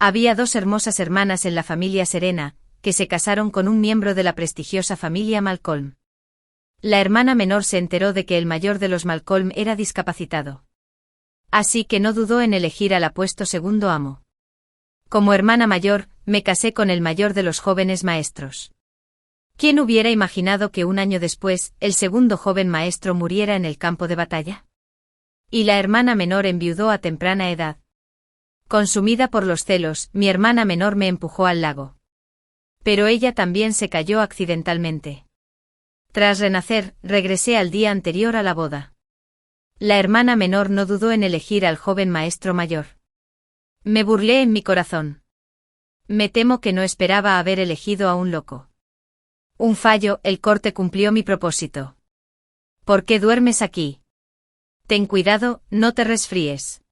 Había dos hermosas hermanas en la familia Serena, que se casaron con un miembro de la prestigiosa familia Malcolm. La hermana menor se enteró de que el mayor de los Malcolm era discapacitado. Así que no dudó en elegir al apuesto segundo amo. Como hermana mayor, me casé con el mayor de los jóvenes maestros. ¿Quién hubiera imaginado que un año después, el segundo joven maestro muriera en el campo de batalla? Y la hermana menor enviudó a temprana edad. Consumida por los celos, mi hermana menor me empujó al lago. Pero ella también se cayó accidentalmente. Tras renacer, regresé al día anterior a la boda. La hermana menor no dudó en elegir al joven maestro mayor. Me burlé en mi corazón. Me temo que no esperaba haber elegido a un loco. Un fallo, el corte cumplió mi propósito. ¿Por qué duermes aquí? Ten cuidado, no te resfríes.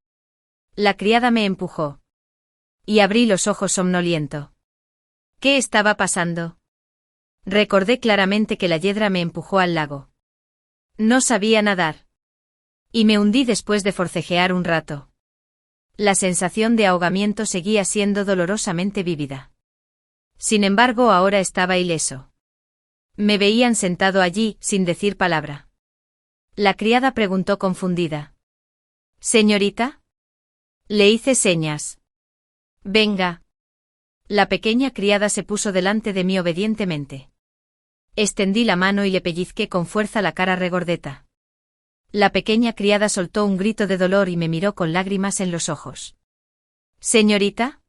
La criada me empujó. Y abrí los ojos somnoliento. ¿Qué estaba pasando? Recordé claramente que la hiedra me empujó al lago. No sabía nadar. Y me hundí después de forcejear un rato. La sensación de ahogamiento seguía siendo dolorosamente vívida. Sin embargo, ahora estaba ileso. Me veían sentado allí, sin decir palabra. La criada preguntó confundida. ¿Señorita? Le hice señas. Venga. La pequeña criada se puso delante de mí obedientemente. Extendí la mano y le pellizqué con fuerza la cara regordeta. La pequeña criada soltó un grito de dolor y me miró con lágrimas en los ojos. ¿Señorita?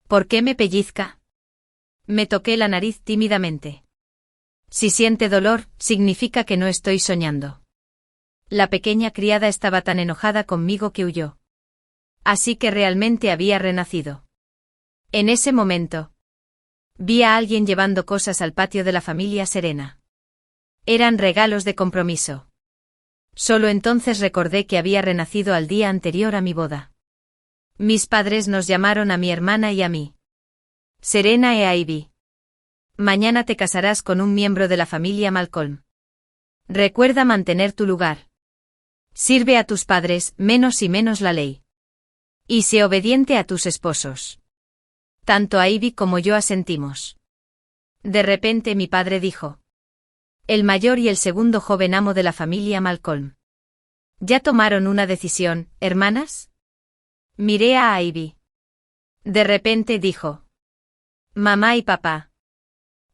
¿Por qué me pellizca? Me toqué la nariz tímidamente. Si siente dolor, significa que no estoy soñando. La pequeña criada estaba tan enojada conmigo que huyó. Así que realmente había renacido. En ese momento, vi a alguien llevando cosas al patio de la familia Serena. Eran regalos de compromiso. Solo entonces recordé que había renacido al día anterior a mi boda. Mis padres nos llamaron a mi hermana y a mí. Serena e Ivy. Mañana te casarás con un miembro de la familia Malcolm. Recuerda mantener tu lugar. Sirve a tus padres, menos y menos la ley. Y sé obediente a tus esposos. Tanto Ivy como yo asentimos. De repente mi padre dijo. El mayor y el segundo joven amo de la familia Malcolm. ¿Ya tomaron una decisión, hermanas? Miré a Ivy. De repente dijo. Mamá y papá.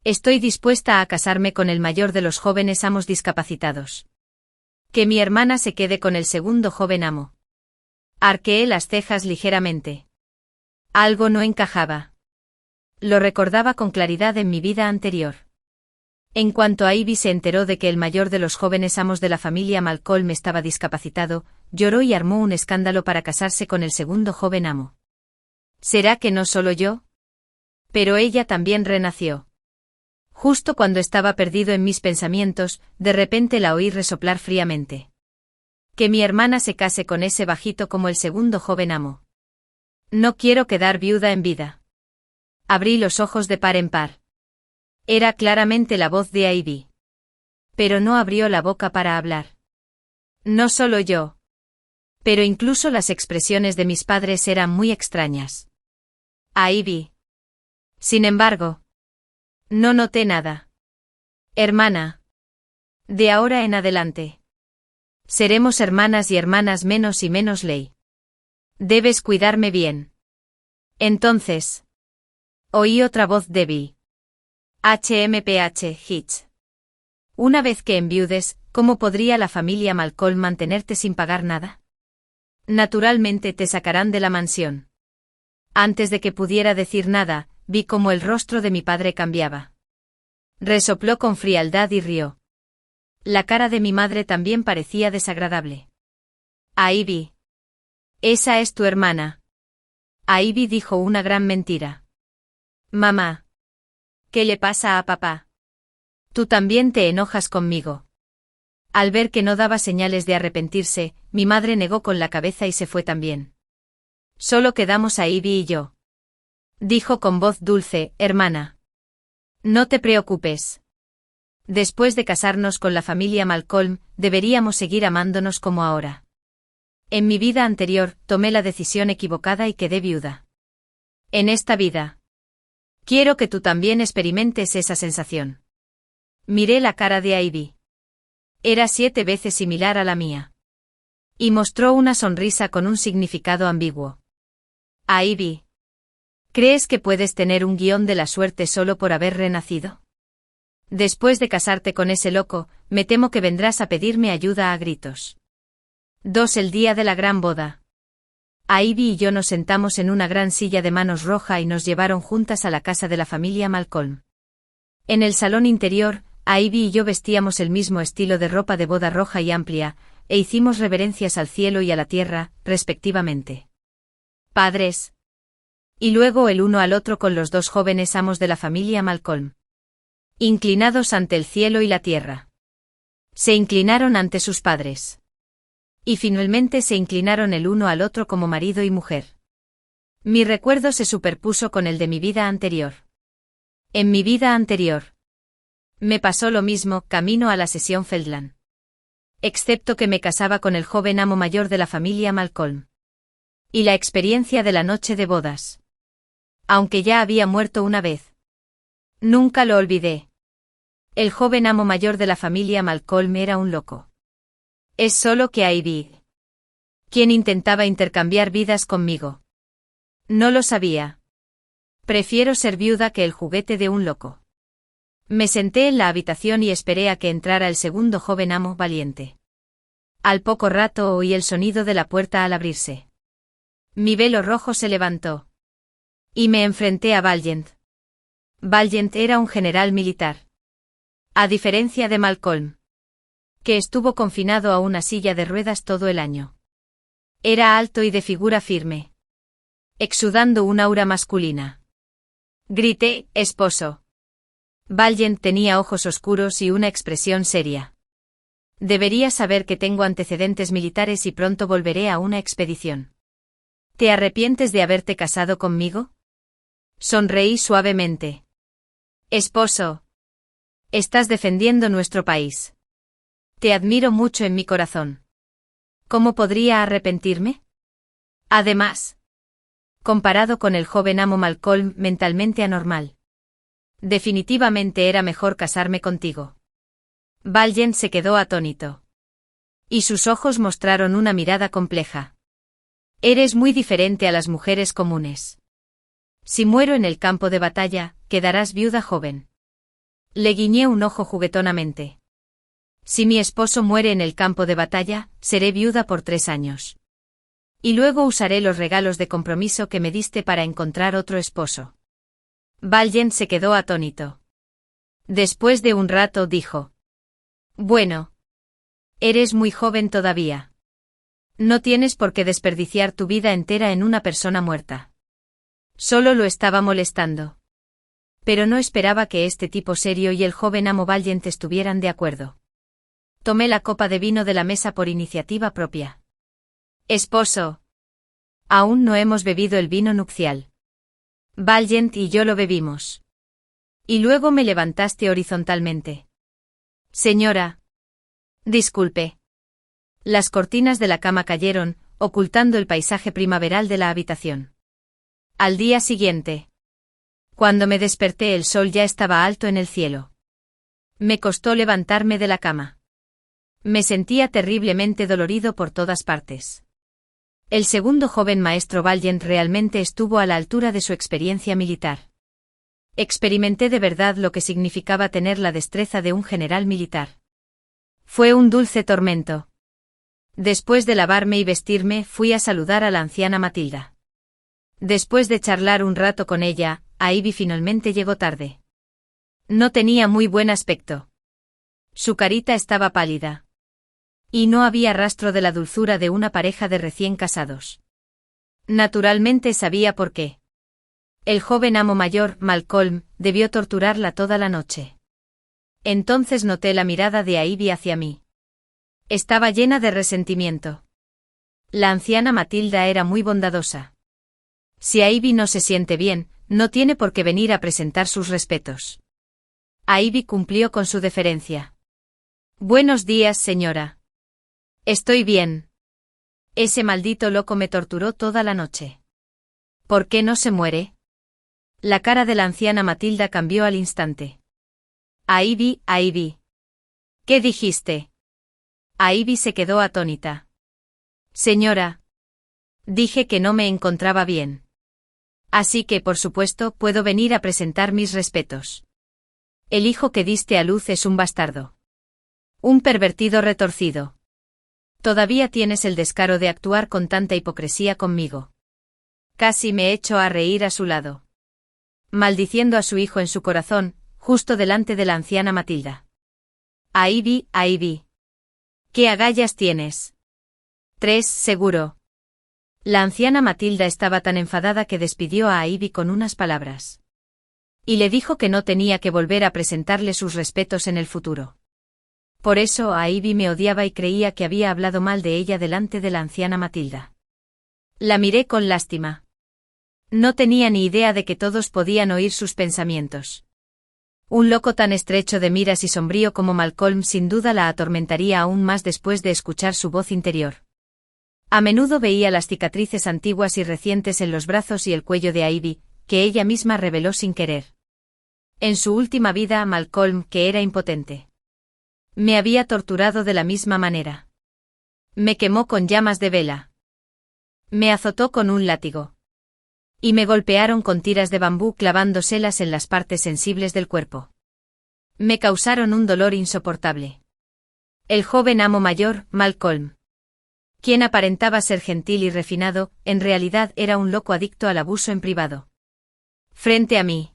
Estoy dispuesta a casarme con el mayor de los jóvenes amos discapacitados. Que mi hermana se quede con el segundo joven amo. Arqueé las cejas ligeramente. Algo no encajaba. Lo recordaba con claridad en mi vida anterior. En cuanto a Ivy se enteró de que el mayor de los jóvenes amos de la familia Malcolm estaba discapacitado, lloró y armó un escándalo para casarse con el segundo joven amo. ¿Será que no solo yo? Pero ella también renació. Justo cuando estaba perdido en mis pensamientos, de repente la oí resoplar fríamente. Que mi hermana se case con ese bajito como el segundo joven amo. No quiero quedar viuda en vida. Abrí los ojos de par en par. Era claramente la voz de Ivy. Pero no abrió la boca para hablar. No solo yo. Pero incluso las expresiones de mis padres eran muy extrañas. A Ivy. Sin embargo, no noté nada. Hermana. De ahora en adelante. Seremos hermanas y hermanas menos y menos ley. Debes cuidarme bien. Entonces. Oí otra voz débil. HMPH Hitch. Una vez que enviudes, ¿cómo podría la familia Malcolm mantenerte sin pagar nada? Naturalmente te sacarán de la mansión. Antes de que pudiera decir nada, vi cómo el rostro de mi padre cambiaba. Resopló con frialdad y rió. La cara de mi madre también parecía desagradable. Ivy. Esa es tu hermana. Ivy dijo una gran mentira. Mamá. ¿Qué le pasa a papá? Tú también te enojas conmigo. Al ver que no daba señales de arrepentirse, mi madre negó con la cabeza y se fue también. Solo quedamos Ivy y yo. Dijo con voz dulce, hermana. No te preocupes. Después de casarnos con la familia Malcolm, deberíamos seguir amándonos como ahora. En mi vida anterior, tomé la decisión equivocada y quedé viuda. En esta vida. Quiero que tú también experimentes esa sensación. Miré la cara de Ivy. Era 7 veces similar a la mía. Y mostró una sonrisa con un significado ambiguo. Ivy. ¿Crees que puedes tener un guión de la suerte solo por haber renacido? Después de casarte con ese loco, me temo que vendrás a pedirme ayuda a gritos. 2. El día de la gran boda. Ivy y yo nos sentamos en una gran silla de manos roja y nos llevaron juntas a la casa de la familia Malcolm. En el salón interior, Ivy y yo vestíamos el mismo estilo de ropa de boda roja y amplia, e hicimos reverencias al cielo y a la tierra, respectivamente. Padres. Y luego el uno al otro con los 2 jóvenes amos de la familia Malcolm. Inclinados ante el cielo y la tierra. Se inclinaron ante sus padres. Y finalmente se inclinaron el uno al otro como marido y mujer. Mi recuerdo se superpuso con el de mi vida anterior. En mi vida anterior. Me pasó lo mismo camino a la sesión Feldland. Excepto que me casaba con el joven amo mayor de la familia Malcolm. Y la experiencia de la noche de bodas. Aunque ya había muerto una vez. Nunca lo olvidé. El joven amo mayor de la familia Malcolm era un loco. Es solo que Ivy. Quien intentaba intercambiar vidas conmigo. No lo sabía. Prefiero ser viuda que el juguete de un loco. Me senté en la habitación y esperé a que entrara el segundo joven amo valiente. Al poco rato oí el sonido de la puerta al abrirse. Mi velo rojo se levantó. Y me enfrenté a Valiant. Valiant era un general militar. A diferencia de Malcolm. Que estuvo confinado a una silla de ruedas todo el año. Era alto y de figura firme. Exudando un aura masculina. Grité, esposo. Valiant tenía ojos oscuros y una expresión seria. Deberías saber que tengo antecedentes militares y pronto volveré a una expedición. ¿Te arrepientes de haberte casado conmigo? Sonreí suavemente. Esposo. Estás defendiendo nuestro país. Te admiro mucho en mi corazón. ¿Cómo podría arrepentirme? Además. Comparado con el joven amo Malcolm mentalmente anormal. Definitivamente era mejor casarme contigo. Valiant se quedó atónito. Y sus ojos mostraron una mirada compleja. Eres muy diferente a las mujeres comunes. Si muero en el campo de batalla, quedarás viuda joven. Le guiñé un ojo juguetonamente. Si mi esposo muere en el campo de batalla, seré viuda por 3 años. Y luego usaré los regalos de compromiso que me diste para encontrar otro esposo. Valiant se quedó atónito. Después de un rato dijo. Bueno. Eres muy joven todavía. No tienes por qué desperdiciar tu vida entera en una persona muerta. Solo lo estaba molestando. Pero no esperaba que este tipo serio y el joven amo Valiant estuvieran de acuerdo. Tomé la copa de vino de la mesa por iniciativa propia. Esposo. Aún no hemos bebido el vino nupcial. Valiant y yo lo bebimos. Y luego me levantaste horizontalmente. Señora. Disculpe. Las cortinas de la cama cayeron, ocultando el paisaje primaveral de la habitación. Al día siguiente. Cuando me desperté el sol ya estaba alto en el cielo. Me costó levantarme de la cama. Me sentía terriblemente dolorido por todas partes. El segundo joven maestro Valiant realmente estuvo a la altura de su experiencia militar. Experimenté de verdad lo que significaba tener la destreza de un general militar. Fue un dulce tormento. Después de lavarme y vestirme, fui a saludar a la anciana Matilda. Después de charlar un rato con ella, Ivy finalmente llegó tarde. No tenía muy buen aspecto. Su carita estaba pálida. Y no había rastro de la dulzura de una pareja de recién casados. Naturalmente sabía por qué. El joven amo mayor, Malcolm, debió torturarla toda la noche. Entonces noté la mirada de Ivy hacia mí. Estaba llena de resentimiento. La anciana Matilda era muy bondadosa. Si Ivy no se siente bien, no tiene por qué venir a presentar sus respetos. Ivy cumplió con su deferencia. Buenos días, señora. Estoy bien. Ese maldito loco me torturó toda la noche. ¿Por qué no se muere? La cara de la anciana Matilda cambió al instante. Ivy, Ivy. ¿Qué dijiste? Ivy se quedó atónita. Señora. Dije que no me encontraba bien. Así que, por supuesto, puedo venir a presentar mis respetos. El hijo que diste a luz es un bastardo. Un pervertido retorcido. Todavía tienes el descaro de actuar con tanta hipocresía conmigo. Casi me echo a reír a su lado. Maldiciendo a su hijo en su corazón, justo delante de la anciana Matilda. Ivy, Ivy. ¿Qué agallas tienes? 3, seguro. La anciana Matilda estaba tan enfadada que despidió a Ivy con unas palabras. Y le dijo que no tenía que volver a presentarle sus respetos en el futuro. Por eso Ivy me odiaba y creía que había hablado mal de ella delante de la anciana Matilda. La miré con lástima. No tenía ni idea de que todos podían oír sus pensamientos. Un loco tan estrecho de miras y sombrío como Malcolm sin duda la atormentaría aún más después de escuchar su voz interior. A menudo veía las cicatrices antiguas y recientes en los brazos y el cuello de Ivy, que ella misma reveló sin querer. En su última vida, Malcolm, que era impotente. Me había torturado de la misma manera. Me quemó con llamas de vela. Me azotó con un látigo. Y me golpearon con tiras de bambú clavándoselas en las partes sensibles del cuerpo. Me causaron un dolor insoportable. El joven amo mayor, Malcolm, quien aparentaba ser gentil y refinado, en realidad era un loco adicto al abuso en privado. Frente a mí.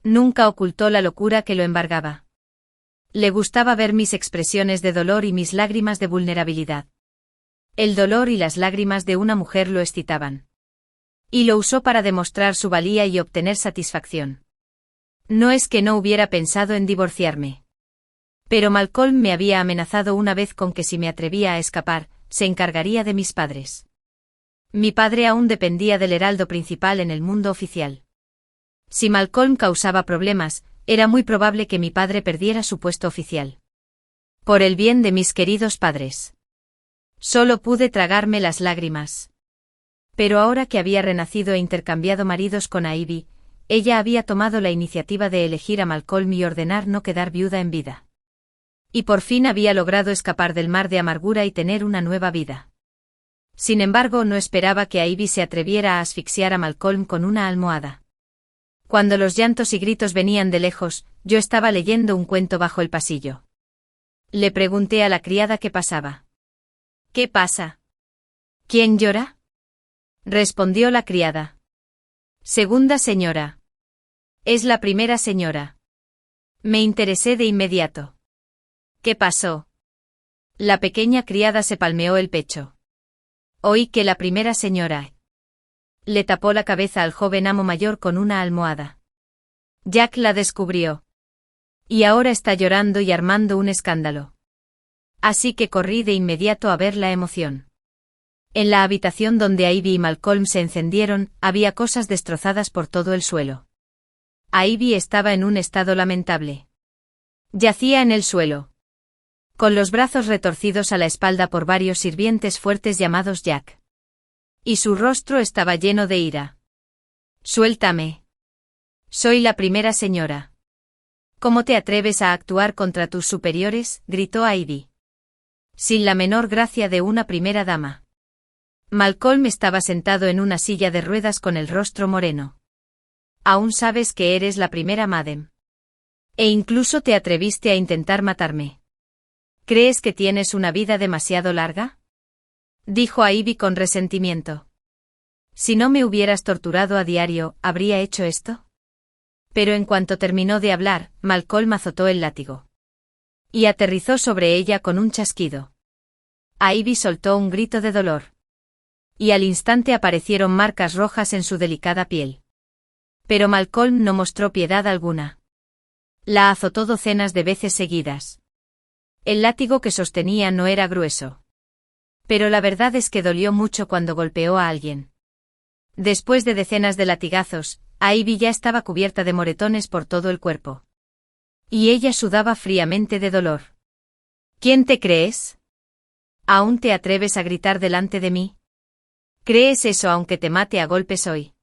Nunca ocultó la locura que lo embargaba. Le gustaba ver mis expresiones de dolor y mis lágrimas de vulnerabilidad. El dolor y las lágrimas de una mujer lo excitaban. Y lo usó para demostrar su valía y obtener satisfacción. No es que no hubiera pensado en divorciarme. Pero Malcolm me había amenazado una vez con que si me atrevía a escapar, se encargaría de mis padres. Mi padre aún dependía del heraldo principal en el mundo oficial. Si Malcolm causaba problemas, era muy probable que mi padre perdiera su puesto oficial. Por el bien de mis queridos padres. Solo pude tragarme las lágrimas. Pero ahora que había renacido e intercambiado maridos con Ivy, ella había tomado la iniciativa de elegir a Malcolm y ordenar no quedar viuda en vida. Y por fin había logrado escapar del mar de amargura y tener una nueva vida. Sin embargo, no esperaba que Ivy se atreviera a asfixiar a Malcolm con una almohada. Cuando los llantos y gritos venían de lejos, yo estaba leyendo un cuento bajo el pasillo. Le pregunté a la criada qué pasaba. ¿Qué pasa? ¿Quién llora? Respondió la criada. Segunda señora. Es la primera señora. Me interesé de inmediato. ¿Qué pasó? La pequeña criada se palmeó el pecho. Oí que la primera señora. Le tapó la cabeza al joven amo mayor con una almohada. Jack la descubrió. Y ahora está llorando y armando un escándalo. Así que corrí de inmediato a ver la emoción. En la habitación donde Ivy y Malcolm se encendieron, había cosas destrozadas por todo el suelo. Ivy estaba en un estado lamentable. Yacía en el suelo, con los brazos retorcidos a la espalda por varios sirvientes fuertes llamados Jack. Y su rostro estaba lleno de ira. Suéltame. Soy la primera señora. ¿Cómo te atreves a actuar contra tus superiores?, gritó Ivy. Sin la menor gracia de una primera dama. Malcolm estaba sentado en una silla de ruedas con el rostro moreno. Aún sabes que eres la primera madam. E incluso te atreviste a intentar matarme. ¿Crees que tienes una vida demasiado larga? Dijo a Ivy con resentimiento. Si no me hubieras torturado a diario, ¿habría hecho esto? Pero en cuanto terminó de hablar, Malcolm azotó el látigo. Y aterrizó sobre ella con un chasquido. Ivy soltó un grito de dolor. Y al instante aparecieron marcas rojas en su delicada piel. Pero Malcolm no mostró piedad alguna. La azotó docenas de veces seguidas. El látigo que sostenía no era grueso. Pero la verdad es que dolió mucho cuando golpeó a alguien. Después de decenas de latigazos, Ivy ya estaba cubierta de moretones por todo el cuerpo. Y ella sudaba fríamente de dolor. ¿Quién te crees? ¿Aún te atreves a gritar delante de mí? ¿Crees eso aunque te mate a golpes hoy?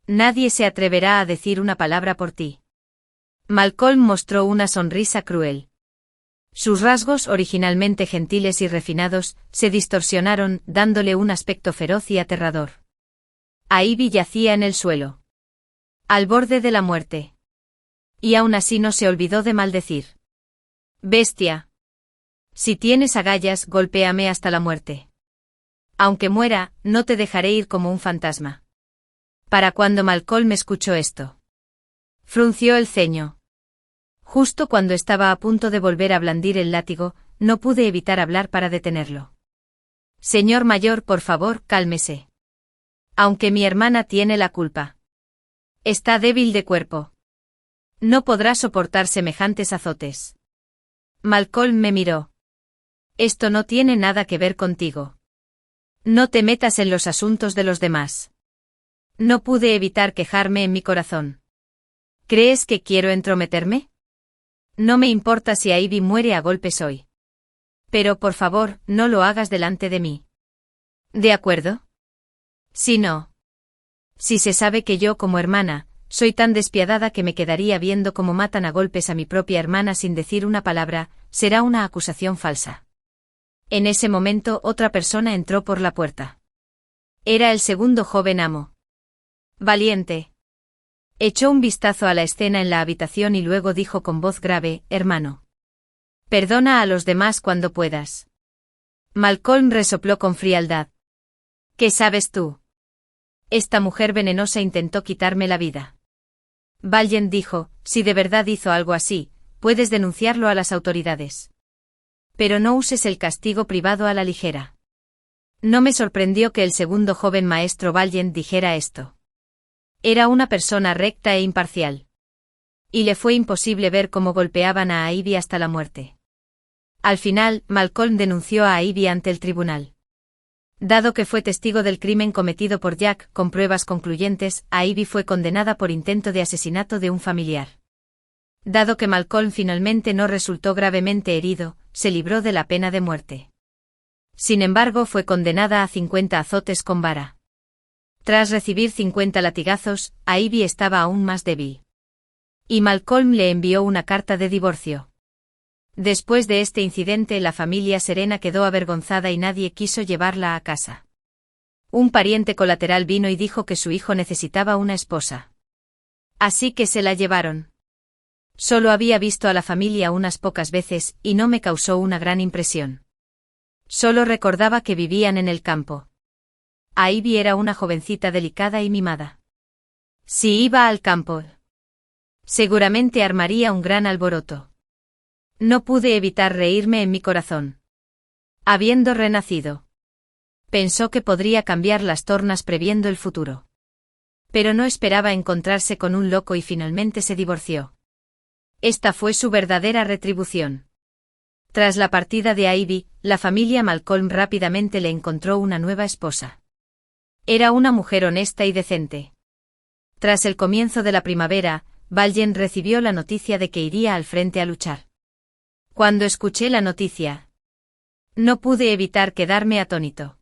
Nadie se atreverá a decir una palabra por ti. Malcolm mostró una sonrisa cruel. Sus rasgos, originalmente gentiles y refinados, se distorsionaron, dándole un aspecto feroz y aterrador. Ivy yacía en el suelo, al borde de la muerte. Y aún así no se olvidó de maldecir. Bestia. Si tienes agallas, golpéame hasta la muerte. Aunque muera, no te dejaré ir como un fantasma. Para cuando Malcolm escuchó esto, frunció el ceño. Justo cuando estaba a punto de volver a blandir el látigo, no pude evitar hablar para detenerlo. Señor mayor, por favor, cálmese. Aunque mi hermana tiene la culpa. Está débil de cuerpo. No podrá soportar semejantes azotes. Malcolm me miró. Esto no tiene nada que ver contigo. No te metas en los asuntos de los demás. No pude evitar quejarme en mi corazón. ¿Crees que quiero entrometerme? No me importa si Ivy muere a golpes hoy. Pero por favor, no lo hagas delante de mí. ¿De acuerdo? Si no. Si se sabe que yo, como hermana, soy tan despiadada que me quedaría viendo cómo matan a golpes a mi propia hermana sin decir una palabra, será una acusación falsa. En ese momento otra persona entró por la puerta. Era el segundo joven amo. Valiente. Echó un vistazo a la escena en la habitación y luego dijo con voz grave, hermano. Perdona a los demás cuando puedas. Malcolm resopló con frialdad. ¿Qué sabes tú? Esta mujer venenosa intentó quitarme la vida. Valiant dijo, si de verdad hizo algo así, puedes denunciarlo a las autoridades. Pero no uses el castigo privado a la ligera. No me sorprendió que el segundo joven maestro Valiant dijera esto. Era una persona recta e imparcial. Y le fue imposible ver cómo golpeaban a Ivy hasta la muerte. Al final, Malcolm denunció a Ivy ante el tribunal. Dado que fue testigo del crimen cometido por Jack con pruebas concluyentes, Ivy fue condenada por intento de asesinato de un familiar. Dado que Malcolm finalmente no resultó gravemente herido, se libró de la pena de muerte. Sin embargo, fue condenada a 50 azotes con vara. Tras recibir 50 latigazos, Ivy estaba aún más débil. Y Malcolm le envió una carta de divorcio. Después de este incidente, la familia Serena quedó avergonzada y nadie quiso llevarla a casa. Un pariente colateral vino y dijo que su hijo necesitaba una esposa. Así que se la llevaron. Solo había visto a la familia unas pocas veces y no me causó una gran impresión. Solo recordaba que vivían en el campo. Ivy era una jovencita delicada y mimada. Si iba al campo, seguramente armaría un gran alboroto. No pude evitar reírme en mi corazón. Habiendo renacido, pensó que podría cambiar las tornas previendo el futuro. Pero no esperaba encontrarse con un loco y finalmente se divorció. Esta fue su verdadera retribución. Tras la partida de Ivy, la familia Malcolm rápidamente le encontró una nueva esposa. Era una mujer honesta y decente. Tras el comienzo de la primavera, Valiant recibió la noticia de que iría al frente a luchar. Cuando escuché la noticia, no pude evitar quedarme atónito.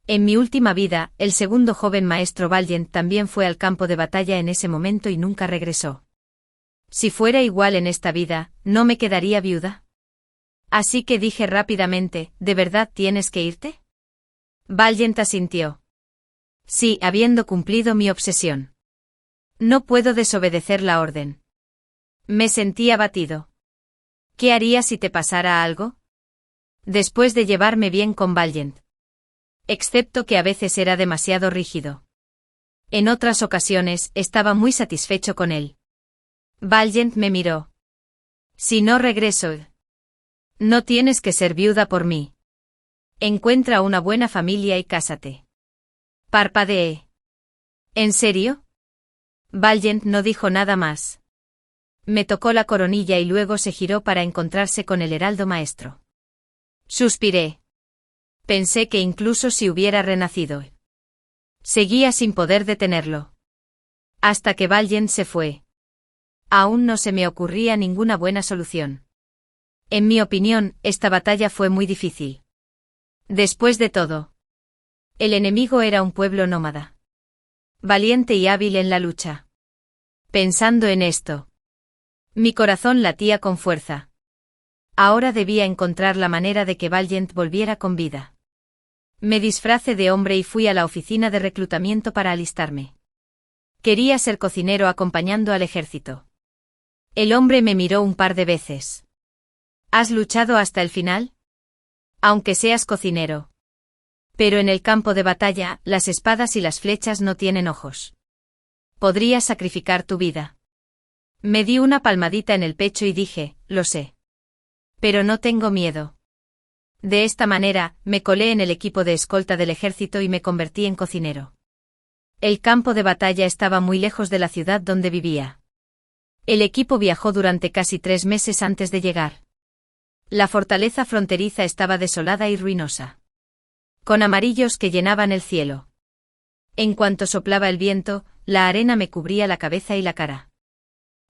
En mi última vida, el segundo joven maestro Valiant también fue al campo de batalla en ese momento y nunca regresó. Si fuera igual en esta vida, ¿no me quedaría viuda? Así que dije rápidamente, ¿de verdad tienes que irte? Valiant asintió. Sí, habiendo cumplido mi obsesión. No puedo desobedecer la orden. Me sentí abatido. ¿Qué harías si te pasara algo? Después de llevarme bien con Valiant. Excepto que a veces era demasiado rígido. En otras ocasiones, estaba muy satisfecho con él. Valiant me miró. Si no regreso, no tienes que ser viuda por mí. Encuentra una buena familia y cásate. Parpadeé. ¿En serio? Valiant no dijo nada más. Me tocó la coronilla y luego se giró para encontrarse con el heraldo maestro. Suspiré. Pensé que incluso si hubiera renacido, seguía sin poder detenerlo. Hasta que Valiant se fue. Aún no se me ocurría ninguna buena solución. En mi opinión, esta batalla fue muy difícil. Después de todo, el enemigo era un pueblo nómada. Valiente y hábil en la lucha. Pensando en esto, mi corazón latía con fuerza. Ahora debía encontrar la manera de que Valiant volviera con vida. Me disfracé de hombre y fui a la oficina de reclutamiento para alistarme. Quería ser cocinero acompañando al ejército. El hombre me miró un par de veces. ¿Has luchado hasta el final? Aunque seas cocinero. Pero en el campo de batalla, las espadas y las flechas no tienen ojos. Podrías sacrificar tu vida. Me di una palmadita en el pecho y dije, lo sé. Pero no tengo miedo. De esta manera, me colé en el equipo de escolta del ejército y me convertí en cocinero. El campo de batalla estaba muy lejos de la ciudad donde vivía. El equipo viajó durante casi 3 meses antes de llegar. La fortaleza fronteriza estaba desolada y ruinosa, con amarillos que llenaban el cielo. En cuanto soplaba el viento, la arena me cubría la cabeza y la cara.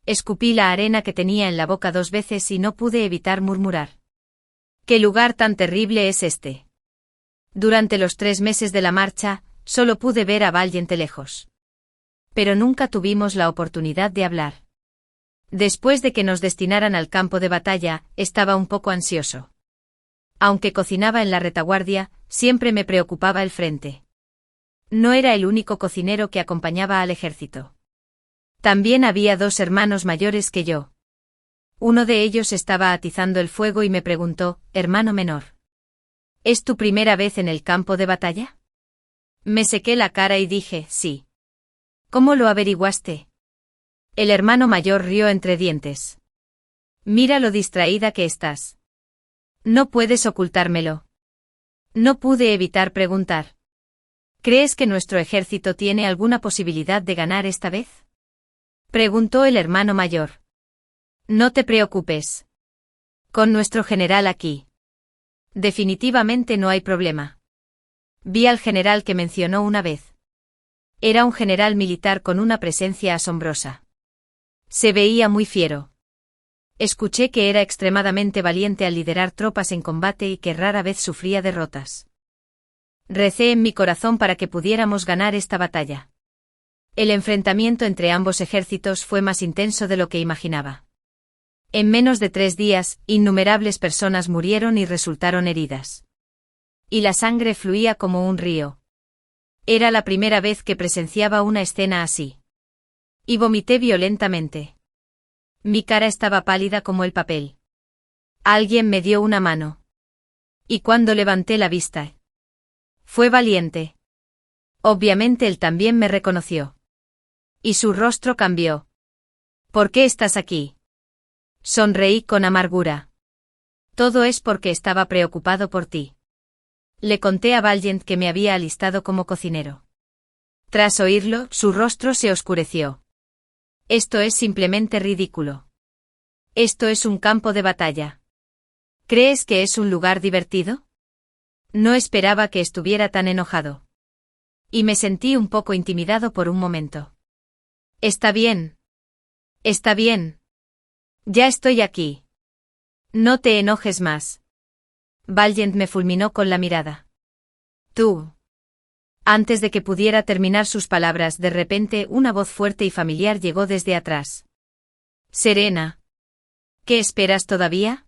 Escupí la arena que tenía en la boca 2 veces y no pude evitar murmurar. ¿Qué lugar tan terrible es este? Durante los 3 meses de la marcha, solo pude ver a Valiant lejos. Pero nunca tuvimos la oportunidad de hablar. Después de que nos destinaran al campo de batalla, estaba un poco ansioso. Aunque cocinaba en la retaguardia, siempre me preocupaba el frente. No era el único cocinero que acompañaba al ejército. También había 2 hermanos mayores que yo. Uno de ellos estaba atizando el fuego y me preguntó, hermano menor. ¿Es tu primera vez en el campo de batalla? Me sequé la cara y dije, sí. ¿Cómo lo averiguaste? El hermano mayor rió entre dientes. Mira lo distraída que estás. No puedes ocultármelo. No pude evitar preguntar. ¿Crees que nuestro ejército tiene alguna posibilidad de ganar esta vez? Preguntó el hermano mayor. No te preocupes. Con nuestro general aquí. Definitivamente no hay problema. Vi al general que mencionó una vez. Era un general militar con una presencia asombrosa. Se veía muy fiero. Escuché que era extremadamente valiente al liderar tropas en combate y que rara vez sufría derrotas. Recé en mi corazón para que pudiéramos ganar esta batalla. El enfrentamiento entre ambos ejércitos fue más intenso de lo que imaginaba. En menos de 3 días, innumerables personas murieron y resultaron heridas. Y la sangre fluía como un río. Era la primera vez que presenciaba una escena así. Y vomité violentamente. Mi cara estaba pálida como el papel. Alguien me dio una mano. Y cuando levanté la vista, fue Valiente. Obviamente él también me reconoció. Y su rostro cambió. ¿Por qué estás aquí? Sonreí con amargura. Todo es porque estaba preocupado por ti. Le conté a Valiant que me había alistado como cocinero. Tras oírlo, su rostro se oscureció. Esto es simplemente ridículo. Esto es un campo de batalla. ¿Crees que es un lugar divertido? No esperaba que estuviera tan enojado. Y me sentí un poco intimidado por un momento. Está bien. Está bien. Ya estoy aquí. No te enojes más. Valiant me fulminó con la mirada. Tú. Antes de que pudiera terminar sus palabras, de repente una voz fuerte y familiar llegó desde atrás. Serena. ¿Qué esperas todavía?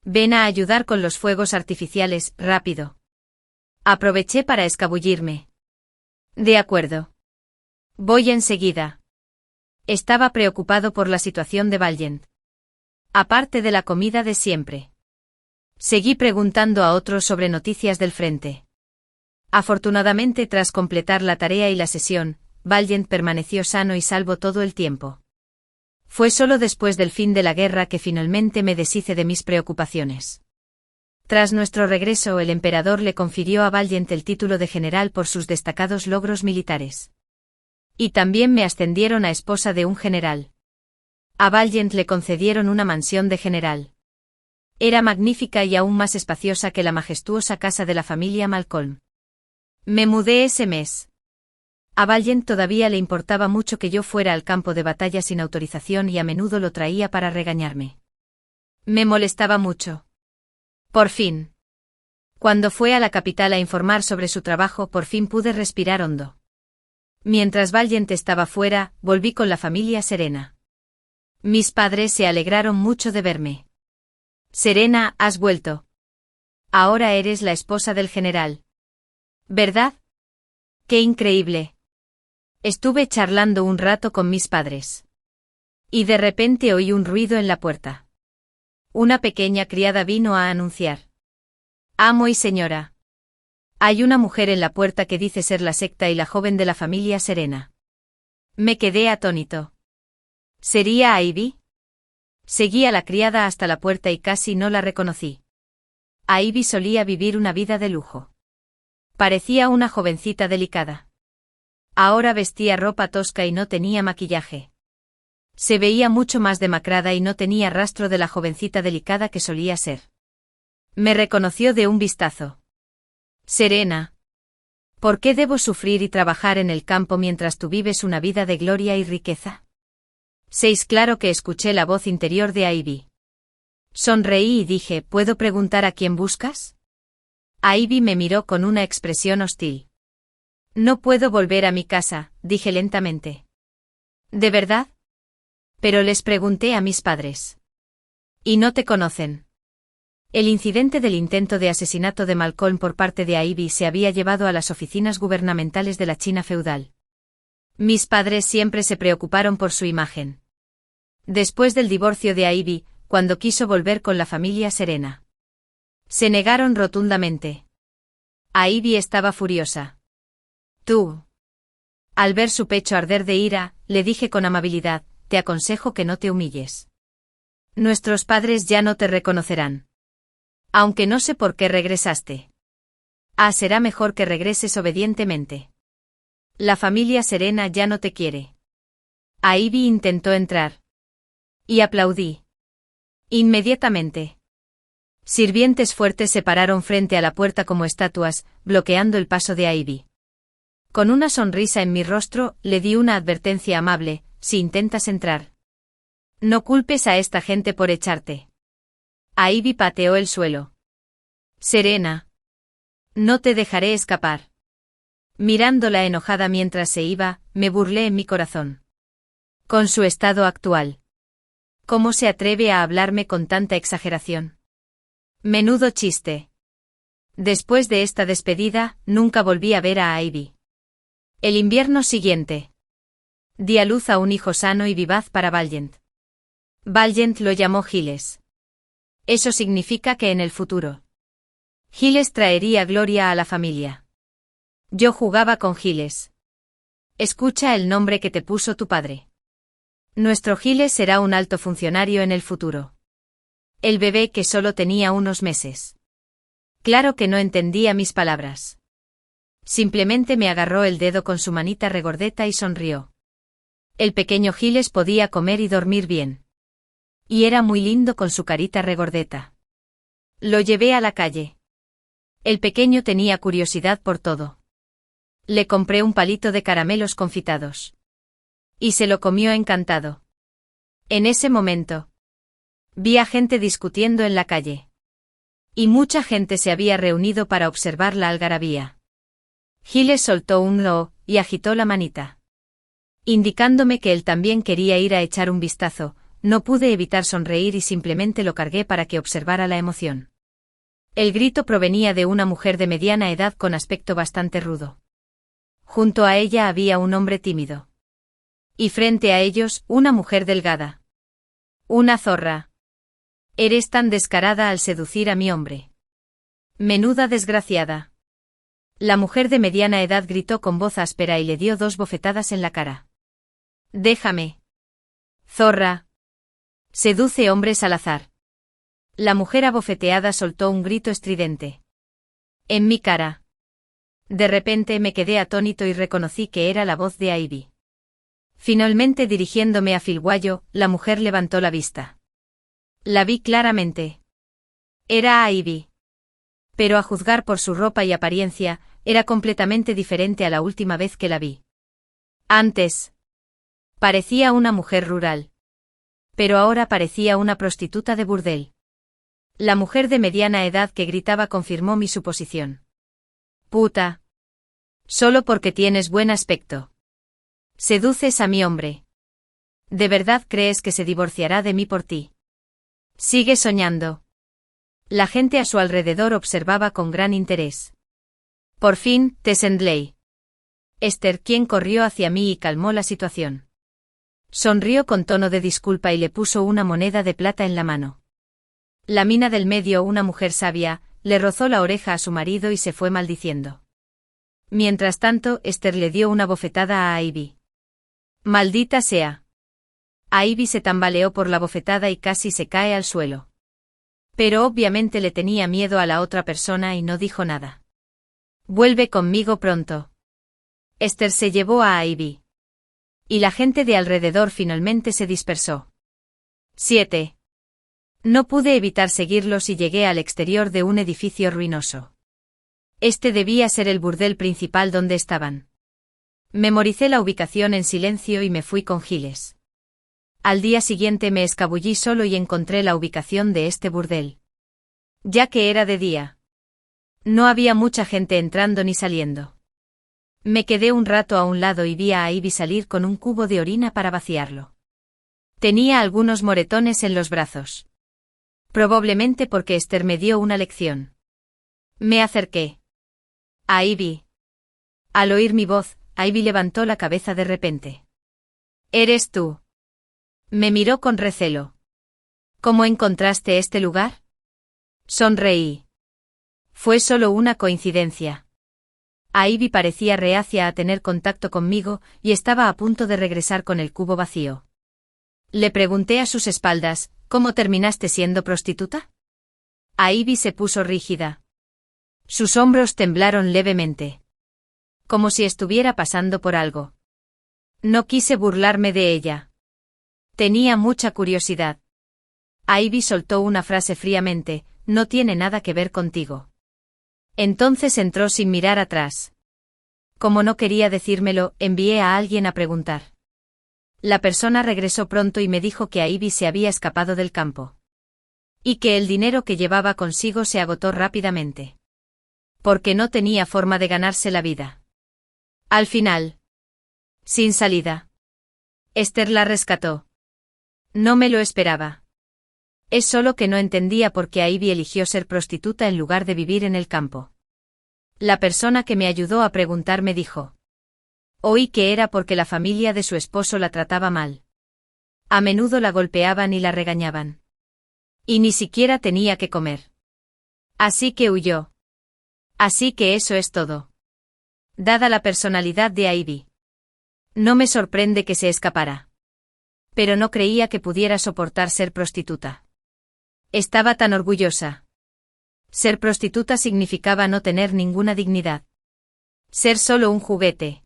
Ven a ayudar con los fuegos artificiales, rápido. Aproveché para escabullirme. De acuerdo. Voy enseguida. Estaba preocupado por la situación de Valiant. Aparte de la comida de siempre. Seguí preguntando a otros sobre noticias del frente. Afortunadamente, tras completar la tarea y la sesión, Valiant permaneció sano y salvo todo el tiempo. Fue solo después del fin de la guerra que finalmente me deshice de mis preocupaciones. Tras nuestro regreso, el emperador le confirió a Valiant el título de general por sus destacados logros militares. Y también me ascendieron a esposa de un general. A Valiant le concedieron una mansión de general. Era magnífica y aún más espaciosa que la majestuosa casa de la familia Malcolm. Me mudé ese mes. A Valiant todavía le importaba mucho que yo fuera al campo de batalla sin autorización y a menudo lo traía para regañarme. Me molestaba mucho. Por fin. Cuando fue a la capital a informar sobre su trabajo, por fin pude respirar hondo. Mientras Valiant estaba fuera, volví con la familia Serena. Mis padres se alegraron mucho de verme. Serena, has vuelto. Ahora eres la esposa del general. ¿Verdad? ¡Qué increíble! Estuve charlando un rato con mis padres. Y de repente oí un ruido en la puerta. Una pequeña criada vino a anunciar. Amo y señora. Hay una mujer en la puerta que dice ser la secta y la joven de la familia Serena. Me quedé atónito. ¿Sería Ivy? Seguí a la criada hasta la puerta y casi no la reconocí. Ivy solía vivir una vida de lujo. Parecía una jovencita delicada. Ahora vestía ropa tosca y no tenía maquillaje. Se veía mucho más demacrada y no tenía rastro de la jovencita delicada que solía ser. Me reconoció de un vistazo. Serena. ¿Por qué debo sufrir y trabajar en el campo mientras tú vives una vida de gloria y riqueza? Claro que escuché la voz interior de Ivy. Sonreí y dije, ¿puedo preguntar a quién buscas? Ivy me miró con una expresión hostil. No puedo volver a mi casa, dije lentamente. ¿De verdad? Pero les pregunté a mis padres. ¿Y no te conocen? El incidente del intento de asesinato de Malcolm por parte de Ivy se había llevado a las oficinas gubernamentales de la China feudal. Mis padres siempre se preocuparon por su imagen. Después del divorcio de Ivy, cuando quiso volver con la familia Serena, se negaron rotundamente. Ivy estaba furiosa. Tú. Al ver su pecho arder de ira, le dije con amabilidad, te aconsejo que no te humilles. Nuestros padres ya no te reconocerán. Aunque no sé por qué regresaste. Será mejor que regreses obedientemente. La familia Serena ya no te quiere. Ivy intentó entrar. Y aplaudí. Inmediatamente. Sirvientes fuertes se pararon frente a la puerta como estatuas, bloqueando el paso de Ivy. Con una sonrisa en mi rostro, le di una advertencia amable, si intentas entrar. No culpes a esta gente por echarte. Ivy pateó el suelo. Serena. No te dejaré escapar. Mirándola enojada mientras se iba, me burlé en mi corazón. Con su estado actual. ¿Cómo se atreve a hablarme con tanta exageración? Menudo chiste. Después de esta despedida, nunca volví a ver a Ivy. El invierno siguiente. Di a luz a un hijo sano y vivaz para Valiant. Valiant lo llamó Giles. Eso significa que en el futuro, Giles traería gloria a la familia. Yo jugaba con Giles. Escucha el nombre que te puso tu padre. Nuestro Giles será un alto funcionario en el futuro. El bebé que solo tenía unos meses. Claro que no entendía mis palabras. Simplemente me agarró el dedo con su manita regordeta y sonrió. El pequeño Giles podía comer y dormir bien. Y era muy lindo con su carita regordeta. Lo llevé a la calle. El pequeño tenía curiosidad por todo. Le compré un palito de caramelos confitados. Y se lo comió encantado. En ese momento, vi a gente discutiendo en la calle. Y mucha gente se había reunido para observar la algarabía. Giles soltó un "lo" y agitó la manita, indicándome que él también quería ir a echar un vistazo. No pude evitar sonreír y simplemente lo cargué para que observara la emoción. El grito provenía de una mujer de mediana edad con aspecto bastante rudo. Junto a ella había un hombre tímido. Y frente a ellos, una mujer delgada. Una zorra. Eres tan descarada al seducir a mi hombre. Menuda desgraciada. La mujer de mediana edad gritó con voz áspera y le dio 2 bofetadas en la cara. Déjame. Zorra. Seduce hombres al azar. La mujer abofeteada soltó un grito estridente. En mi cara. De repente me quedé atónito y reconocí que era la voz de Ivy. Finalmente dirigiéndome a Filguayo, la mujer levantó la vista. La vi claramente. Era Ivy. Pero a juzgar por su ropa y apariencia, era completamente diferente a la última vez que la vi. Antes, parecía una mujer rural. Pero ahora parecía una prostituta de burdel. La mujer de mediana edad que gritaba confirmó mi suposición. Puta. Solo porque tienes buen aspecto. Seduces a mi hombre. ¿De verdad crees que se divorciará de mí por ti? Sigue soñando. La gente a su alrededor observaba con gran interés. Por fin, Tess Endley. Esther, quien corrió hacia mí y calmó la situación. Sonrió con tono de disculpa y le puso una moneda de plata en la mano. La mina del medio, una mujer sabia, le rozó la oreja a su marido y se fue maldiciendo. Mientras tanto, Esther le dio una bofetada a Ivy. Maldita sea. Ivy se tambaleó por la bofetada y casi se cae al suelo. Pero obviamente le tenía miedo a la otra persona y no dijo nada. Vuelve conmigo pronto. Esther se llevó a Ivy. Y la gente de alrededor finalmente se dispersó. 7. No pude evitar seguirlos y llegué al exterior de un edificio ruinoso. Este debía ser el burdel principal donde estaban. Memoricé la ubicación en silencio y me fui con Giles. Al día siguiente me escabullí solo y encontré la ubicación de este burdel. Ya que era de día. No había mucha gente entrando ni saliendo. Me quedé un rato a un lado y vi a Ivy salir con un cubo de orina para vaciarlo. Tenía algunos moretones en los brazos. Probablemente porque Esther me dio una lección. Me acerqué a Ivy. Al oír mi voz, Ivy levantó la cabeza de repente. ¿Eres tú? Me miró con recelo. ¿Cómo encontraste este lugar? Sonreí. Fue solo una coincidencia. Ivy parecía reacia a tener contacto conmigo y estaba a punto de regresar con el cubo vacío. Le pregunté a sus espaldas, ¿cómo terminaste siendo prostituta? Ivy se puso rígida. Sus hombros temblaron levemente. Como si estuviera pasando por algo. No quise burlarme de ella. Tenía mucha curiosidad. Ivy soltó una frase fríamente, no tiene nada que ver contigo. Entonces entró sin mirar atrás. Como no quería decírmelo, envié a alguien a preguntar. La persona regresó pronto y me dijo que Ivy se había escapado del campo. Y que el dinero que llevaba consigo se agotó rápidamente. Porque no tenía forma de ganarse la vida. Al final. Sin salida. Esther la rescató. No me lo esperaba. Es solo que no entendía por qué Ivy eligió ser prostituta en lugar de vivir en el campo. La persona que me ayudó a preguntar me dijo. Oí que era porque la familia de su esposo la trataba mal. A menudo la golpeaban y la regañaban. Y ni siquiera tenía que comer. Así que huyó. Así que eso es todo. Dada la personalidad de Ivy. No me sorprende que se escapara. Pero no creía que pudiera soportar ser prostituta. Estaba tan orgullosa. Ser prostituta significaba no tener ninguna dignidad. Ser solo un juguete.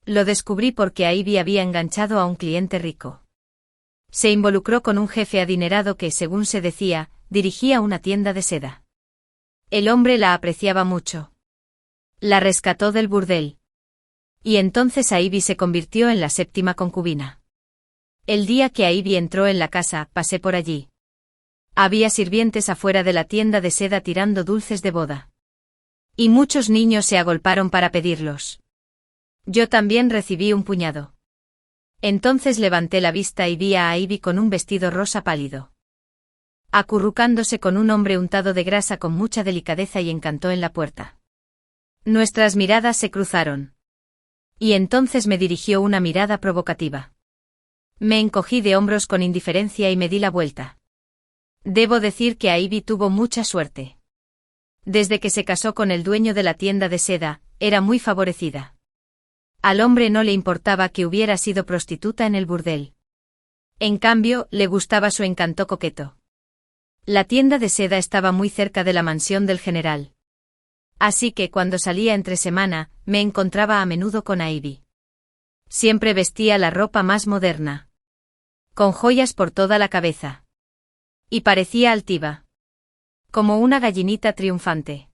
Lo descubrí porque Ivy había enganchado a un cliente rico. Se involucró con un jefe adinerado que, según se decía, dirigía una tienda de seda. El hombre la apreciaba mucho. La rescató del burdel. Y entonces Ivy se convirtió en la séptima concubina. El día que Ivy entró en la casa, pasé por allí. Había sirvientes afuera de la tienda de seda tirando dulces de boda. Y muchos niños se agolparon para pedirlos. Yo también recibí un puñado. Entonces levanté la vista y vi a Ivy con un vestido rosa pálido. Acurrucándose con un hombre untado de grasa con mucha delicadeza y encantó en la puerta. Nuestras miradas se cruzaron. Y entonces me dirigió una mirada provocativa. Me encogí de hombros con indiferencia y me di la vuelta. Debo decir que Ivy tuvo mucha suerte. Desde que se casó con el dueño de la tienda de seda, era muy favorecida. Al hombre no le importaba que hubiera sido prostituta en el burdel. En cambio, le gustaba su encanto coqueto. La tienda de seda estaba muy cerca de la mansión del general. Así que cuando salía entre semana, me encontraba a menudo con Ivy. Siempre vestía la ropa más moderna. Con joyas por toda la cabeza. Y parecía altiva. Como una gallinita triunfante.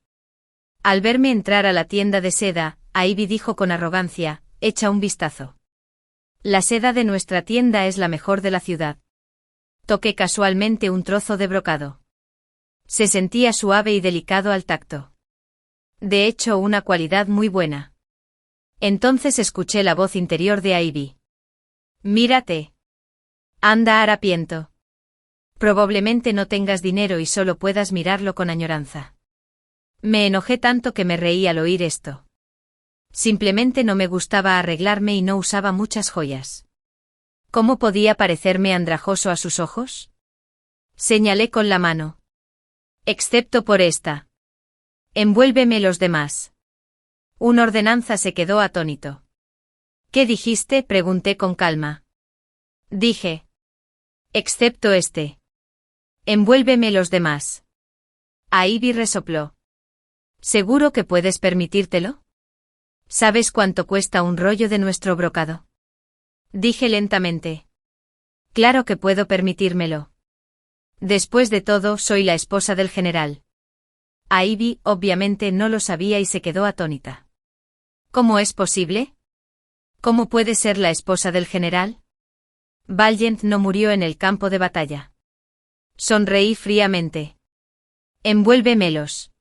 Al verme entrar a la tienda de seda, Ivy dijo con arrogancia, echa un vistazo. La seda de nuestra tienda es la mejor de la ciudad. Toqué casualmente un trozo de brocado. Se sentía suave y delicado al tacto. De hecho, una cualidad muy buena. Entonces escuché la voz interior de Ivy. Mírate. Anda harapiento. Probablemente no tengas dinero y solo puedas mirarlo con añoranza. Me enojé tanto que me reí al oír esto. Simplemente no me gustaba arreglarme y no usaba muchas joyas. ¿Cómo podía parecerme andrajoso a sus ojos? Señalé con la mano. Excepto por esta. Envuélveme los demás. Un ordenanza se quedó atónito. ¿Qué dijiste? Pregunté con calma. Dije. Excepto este. Envuélveme los demás. Ivy resopló. ¿Seguro que puedes permitírtelo? ¿Sabes cuánto cuesta un rollo de nuestro brocado? Dije lentamente. Claro que puedo permitírmelo. Después de todo, soy la esposa del general. Ivy, obviamente, no lo sabía y se quedó atónita. ¿Cómo es posible? ¿Cómo puede ser la esposa del general? Valiant no murió en el campo de batalla. Sonreí fríamente. Envuélvemelos.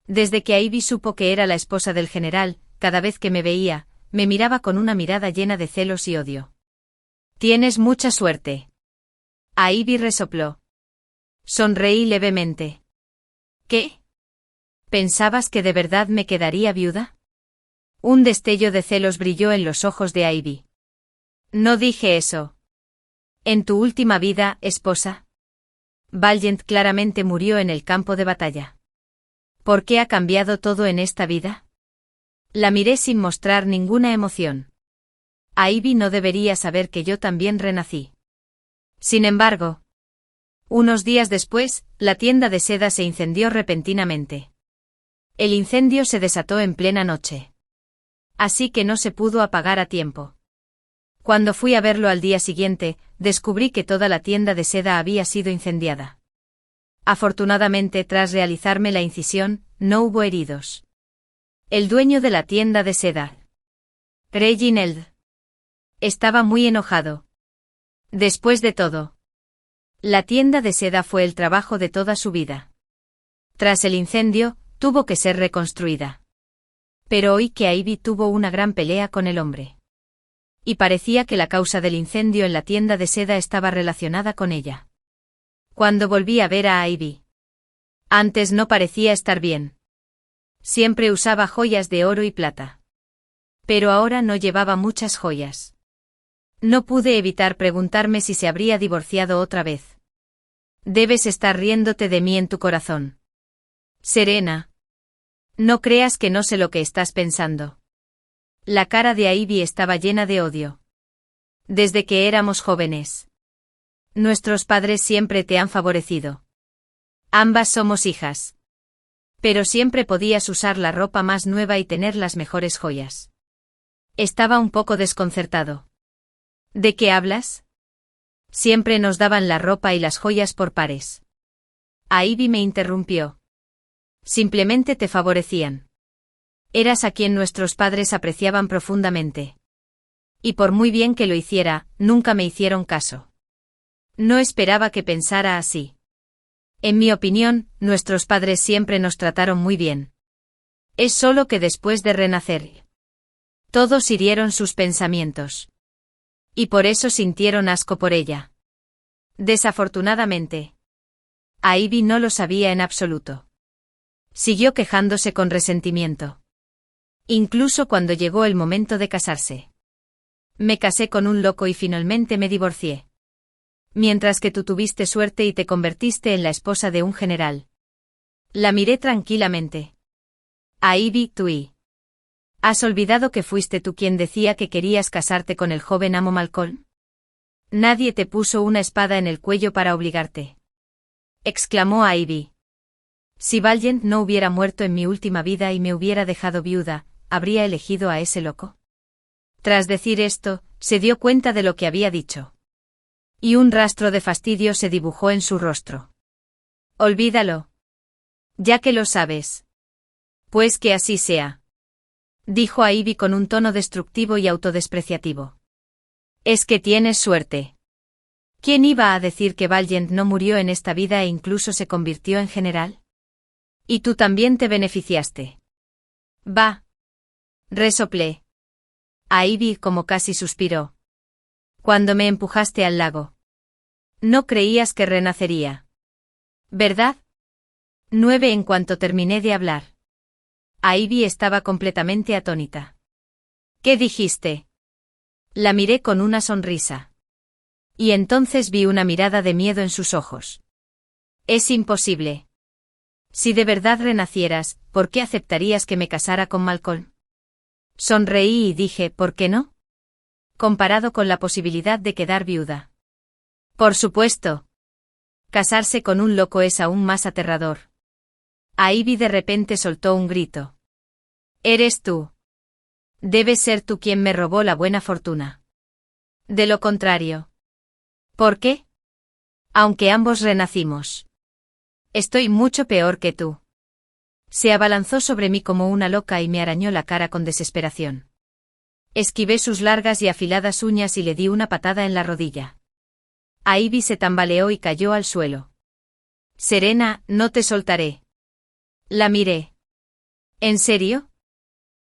Desde que Ivy supo que era la esposa del general, cada vez que me veía, me miraba con una mirada llena de celos y odio. Tienes mucha suerte. Ivy resopló. Sonreí levemente. ¿Qué? ¿Pensabas que de verdad me quedaría viuda? Un destello de celos brilló en los ojos de Ivy. No dije eso. En tu última vida, esposa. Valiant claramente murió en el campo de batalla. ¿Por qué ha cambiado todo en esta vida? La miré sin mostrar ninguna emoción. Ivy no debería saber que yo también renací. Sin embargo, unos días después, la tienda de seda se incendió repentinamente. El incendio se desató en plena noche. Así que no se pudo apagar a tiempo. Cuando fui a verlo al día siguiente, descubrí que toda la tienda de seda había sido incendiada. Afortunadamente, tras realizarme la incisión, no hubo heridos. El dueño de la tienda de seda, Reginald, estaba muy enojado. Después de todo, la tienda de seda fue el trabajo de toda su vida. Tras el incendio, tuvo que ser reconstruida. Pero oí que Ivy tuvo una gran pelea con el hombre. Y parecía que la causa del incendio en la tienda de seda estaba relacionada con ella. Cuando volví a ver a Ivy, antes no parecía estar bien. Siempre usaba joyas de oro y plata. Pero ahora no llevaba muchas joyas. No pude evitar preguntarme si se habría divorciado otra vez. Debes estar riéndote de mí en tu corazón. Serena. No creas que no sé lo que estás pensando. La cara de Ivy estaba llena de odio. Desde que éramos jóvenes. Nuestros padres siempre te han favorecido. Ambas somos hijas. Pero siempre podías usar la ropa más nueva y tener las mejores joyas. Estaba un poco desconcertado. ¿De qué hablas? Siempre nos daban la ropa y las joyas por pares. Ivy me interrumpió. Simplemente te favorecían. Eras a quien nuestros padres apreciaban profundamente. Y por muy bien que lo hiciera, nunca me hicieron caso. No esperaba que pensara así. En mi opinión, nuestros padres siempre nos trataron muy bien. Es solo que después de renacer, todos hirieron sus pensamientos. Y por eso sintieron asco por ella. Desafortunadamente, Ivy no lo sabía en absoluto. Siguió quejándose con resentimiento. Incluso cuando llegó el momento de casarse. Me casé con un loco y finalmente me divorcié. Mientras que tú tuviste suerte y te convertiste en la esposa de un general. La miré tranquilamente. Ivy, tú ¿has olvidado que fuiste tú quien decía que querías casarte con el joven amo Malcolm? Nadie te puso una espada en el cuello para obligarte. Exclamó Ivy. Si Valiant no hubiera muerto en mi última vida y me hubiera dejado viuda, ¿habría elegido a ese loco? Tras decir esto, se dio cuenta de lo que había dicho. Y un rastro de fastidio se dibujó en su rostro. Olvídalo. Ya que lo sabes. Pues que así sea. Dijo a Ivy con un tono destructivo y autodespreciativo. Es que tienes suerte. ¿Quién iba a decir que Valiant no murió en esta vida e incluso se convirtió en general? Y tú también te beneficiaste. Va. Resoplé. Ivy como casi suspiró. Cuando me empujaste al lago. No creías que renacería. ¿Verdad? 9 en cuanto terminé de hablar. Ivy estaba completamente atónita. ¿Qué dijiste? La miré con una sonrisa. Y entonces vi una mirada de miedo en sus ojos. Es imposible. Si de verdad renacieras, ¿por qué aceptarías que me casara con Malcolm? Sonreí y dije, ¿por qué no? Comparado con la posibilidad de quedar viuda. Por supuesto. Casarse con un loco es aún más aterrador. Ivy de repente soltó un grito. Eres tú. Debes ser tú quien me robó la buena fortuna. De lo contrario. ¿Por qué? Aunque ambos renacimos. Estoy mucho peor que tú. Se abalanzó sobre mí como una loca y me arañó la cara con desesperación. Esquivé sus largas y afiladas uñas y le di una patada en la rodilla. Ivy se tambaleó y cayó al suelo. Serena, no te soltaré. La miré. ¿En serio?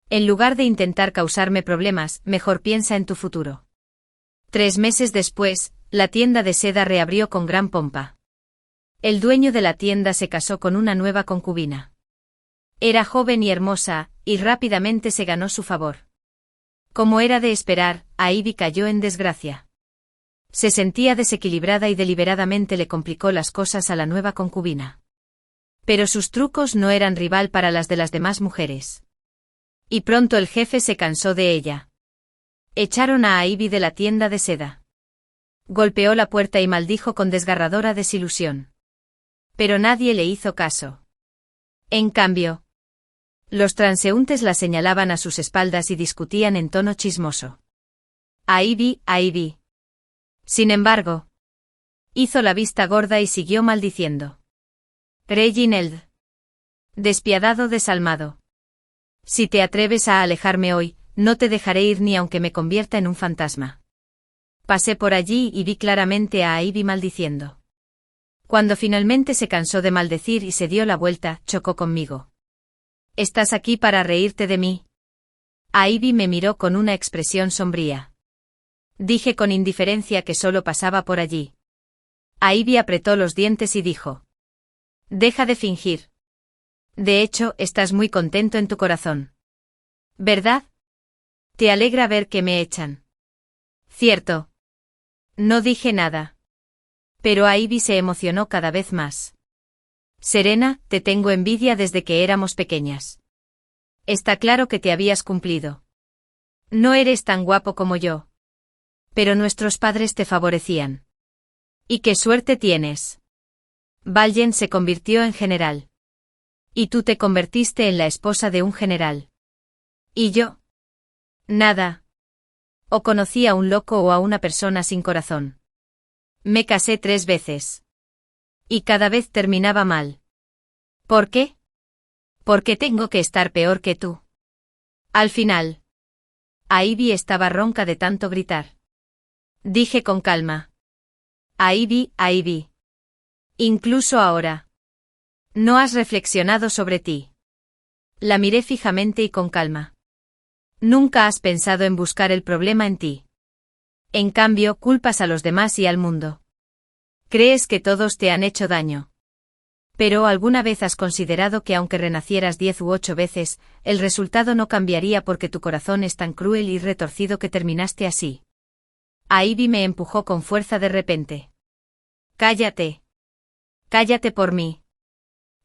En lugar de intentar causarme problemas, mejor piensa en tu futuro. 3 meses después, la tienda de seda reabrió con gran pompa. El dueño de la tienda se casó con una nueva concubina. Era joven y hermosa, y rápidamente se ganó su favor. Como era de esperar, Ivy cayó en desgracia. Se sentía desequilibrada y deliberadamente le complicó las cosas a la nueva concubina. Pero sus trucos no eran rival para las de las demás mujeres. Y pronto el jefe se cansó de ella. Echaron a Ivy de la tienda de seda. Golpeó la puerta y maldijo con desgarradora desilusión. Pero nadie le hizo caso. En cambio, los transeúntes la señalaban a sus espaldas y discutían en tono chismoso. Ivy, Ivy. Sin embargo, hizo la vista gorda y siguió maldiciendo. Reginald. Despiadado desalmado. Si te atreves a alejarme hoy, no te dejaré ir ni aunque me convierta en un fantasma. Pasé por allí y vi claramente a Ivy maldiciendo. Cuando finalmente se cansó de maldecir y se dio la vuelta, chocó conmigo. ¿Estás aquí para reírte de mí? Ivy me miró con una expresión sombría. Dije con indiferencia que solo pasaba por allí. Ivy apretó los dientes y dijo. Deja de fingir. De hecho, estás muy contento en tu corazón. ¿Verdad? Te alegra ver que me echan. Cierto. No dije nada. Pero Ivy se emocionó cada vez más. Serena, te tengo envidia desde que éramos pequeñas. Está claro que te habías cumplido. No eres tan guapo como yo. Pero nuestros padres te favorecían. ¿Y qué suerte tienes? Valjean se convirtió en general. Y tú te convertiste en la esposa de un general. ¿Y yo? Nada. O conocí a un loco o a una persona sin corazón. Me casé 3 veces. Y cada vez terminaba mal. ¿Por qué? Porque tengo que estar peor que tú. Al final. Ivy estaba ronca de tanto gritar. Dije con calma. Ivy, Ivy. Incluso ahora. No has reflexionado sobre ti. La miré fijamente y con calma. Nunca has pensado en buscar el problema en ti. En cambio, culpas a los demás y al mundo. Crees que todos te han hecho daño. Pero ¿alguna vez has considerado que aunque renacieras 10 u 8 veces, el resultado no cambiaría porque tu corazón es tan cruel y retorcido que terminaste así? Ivy me empujó con fuerza de repente. Cállate. Cállate por mí.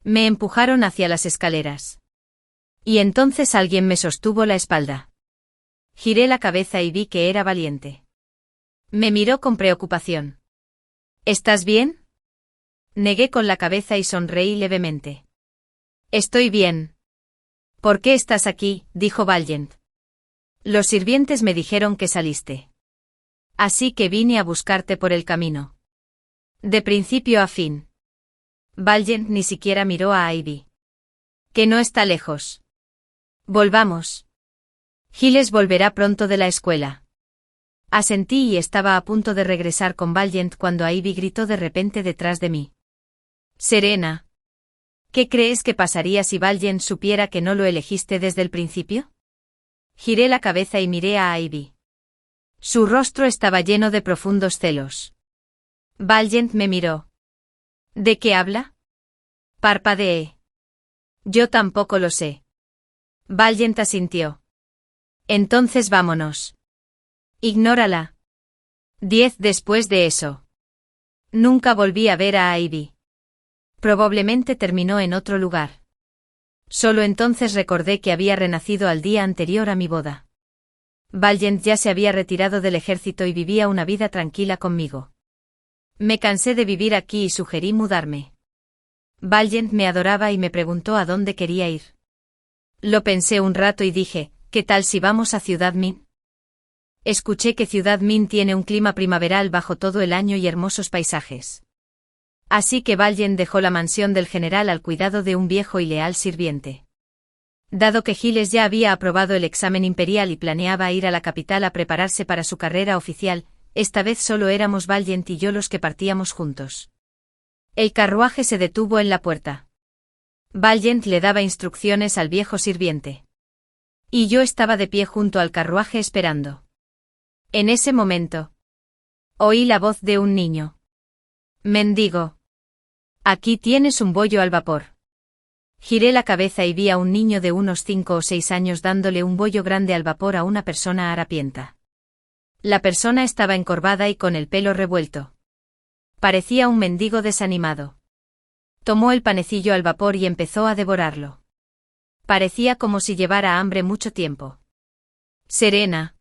Me empujaron hacia las escaleras. Y entonces alguien me sostuvo la espalda. Giré la cabeza y vi que era Valiente. Me miró con preocupación. ¿Estás bien? Negué con la cabeza y sonreí levemente. Estoy bien. ¿Por qué estás aquí?, dijo Valiant. Los sirvientes me dijeron que saliste. Así que vine a buscarte por el camino. De principio a fin. Valiant ni siquiera miró a Ivy. Que no está lejos. Volvamos. Giles volverá pronto de la escuela. Asentí y estaba a punto de regresar con Valiant cuando Ivy gritó de repente detrás de mí. Serena. ¿Qué crees que pasaría si Valiant supiera que no lo elegiste desde el principio? Giré la cabeza y miré a Ivy. Su rostro estaba lleno de profundos celos. Valiant me miró. ¿De qué habla? Parpadeé. Yo tampoco lo sé. Valiant asintió. Entonces vámonos. Ignórala. 10 después de eso. Nunca volví a ver a Ivy. Probablemente terminó en otro lugar. Solo entonces recordé que había renacido al día anterior a mi boda. Valiant ya se había retirado del ejército y vivía una vida tranquila conmigo. Me cansé de vivir aquí y sugerí mudarme. Valiant me adoraba y me preguntó a dónde quería ir. Lo pensé un rato y dije, ¿qué tal si vamos a Ciudad Min? Escuché que Ciudad Min tiene un clima primaveral bajo todo el año y hermosos paisajes. Así que Valiant dejó la mansión del general al cuidado de un viejo y leal sirviente. Dado que Giles ya había aprobado el examen imperial y planeaba ir a la capital a prepararse para su carrera oficial, esta vez solo éramos Valiant y yo los que partíamos juntos. El carruaje se detuvo en la puerta. Valiant le daba instrucciones al viejo sirviente. Y yo estaba de pie junto al carruaje esperando. En ese momento, oí la voz de un niño. Mendigo. Aquí tienes un bollo al vapor. Giré la cabeza y vi a un niño de unos 5 o 6 años dándole un bollo grande al vapor a una persona harapienta. La persona estaba encorvada y con el pelo revuelto. Parecía un mendigo desanimado. Tomó el panecillo al vapor y empezó a devorarlo. Parecía como si llevara hambre mucho tiempo. Serena.